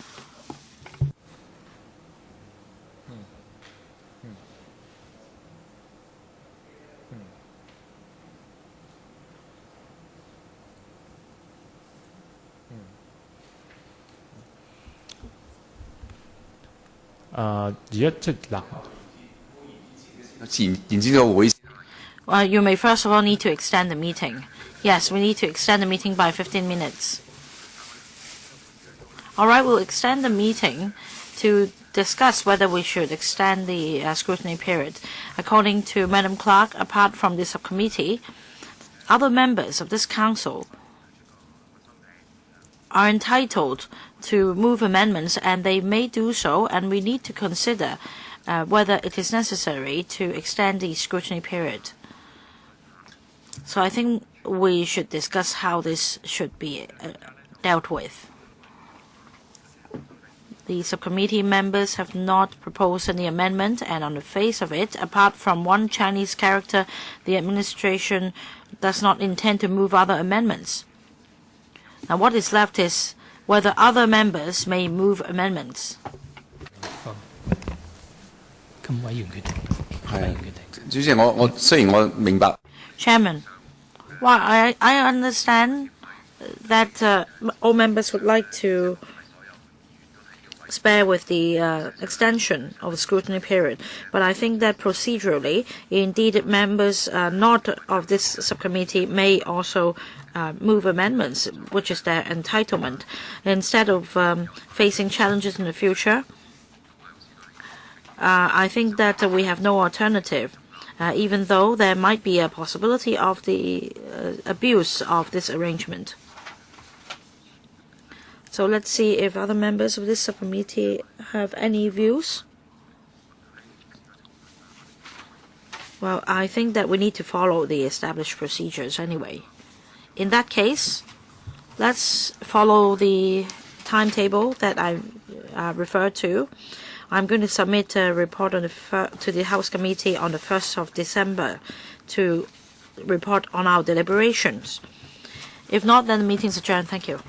You may first of all need to extend the meeting. Yes, we need to extend the meeting by 15 minutes. All right, we'll extend the meeting to discuss whether we should extend the scrutiny period. According to Madam Clerk, apart from the subcommittee, other members of this council are entitled to move amendments, and they may do so, and we need to consider whether it is necessary to extend the scrutiny period. So I think we should discuss how this should be dealt with. The subcommittee members have not proposed any amendment, and on the face of it, apart from one Chinese character, the administration does not intend to move other amendments. Now, what is left is whether other members may move amendments. Chairman, well, I understand that all members would like to spare with the extension of the scrutiny period, but I think that procedurally, indeed, members not of this subcommittee may also move amendments, which is their entitlement. Instead of facing challenges in the future, I think that we have no alternative, even though there might be a possibility of the abuse of this arrangement. So let's see if other members of this subcommittee have any views. Well, I think that we need to follow the established procedures anyway. In that case, let's follow the timetable that I referred to. I'm going to submit a report on to the House Committee on the 1st of December to report on our deliberations. If not, then the meeting is adjourned. Thank you.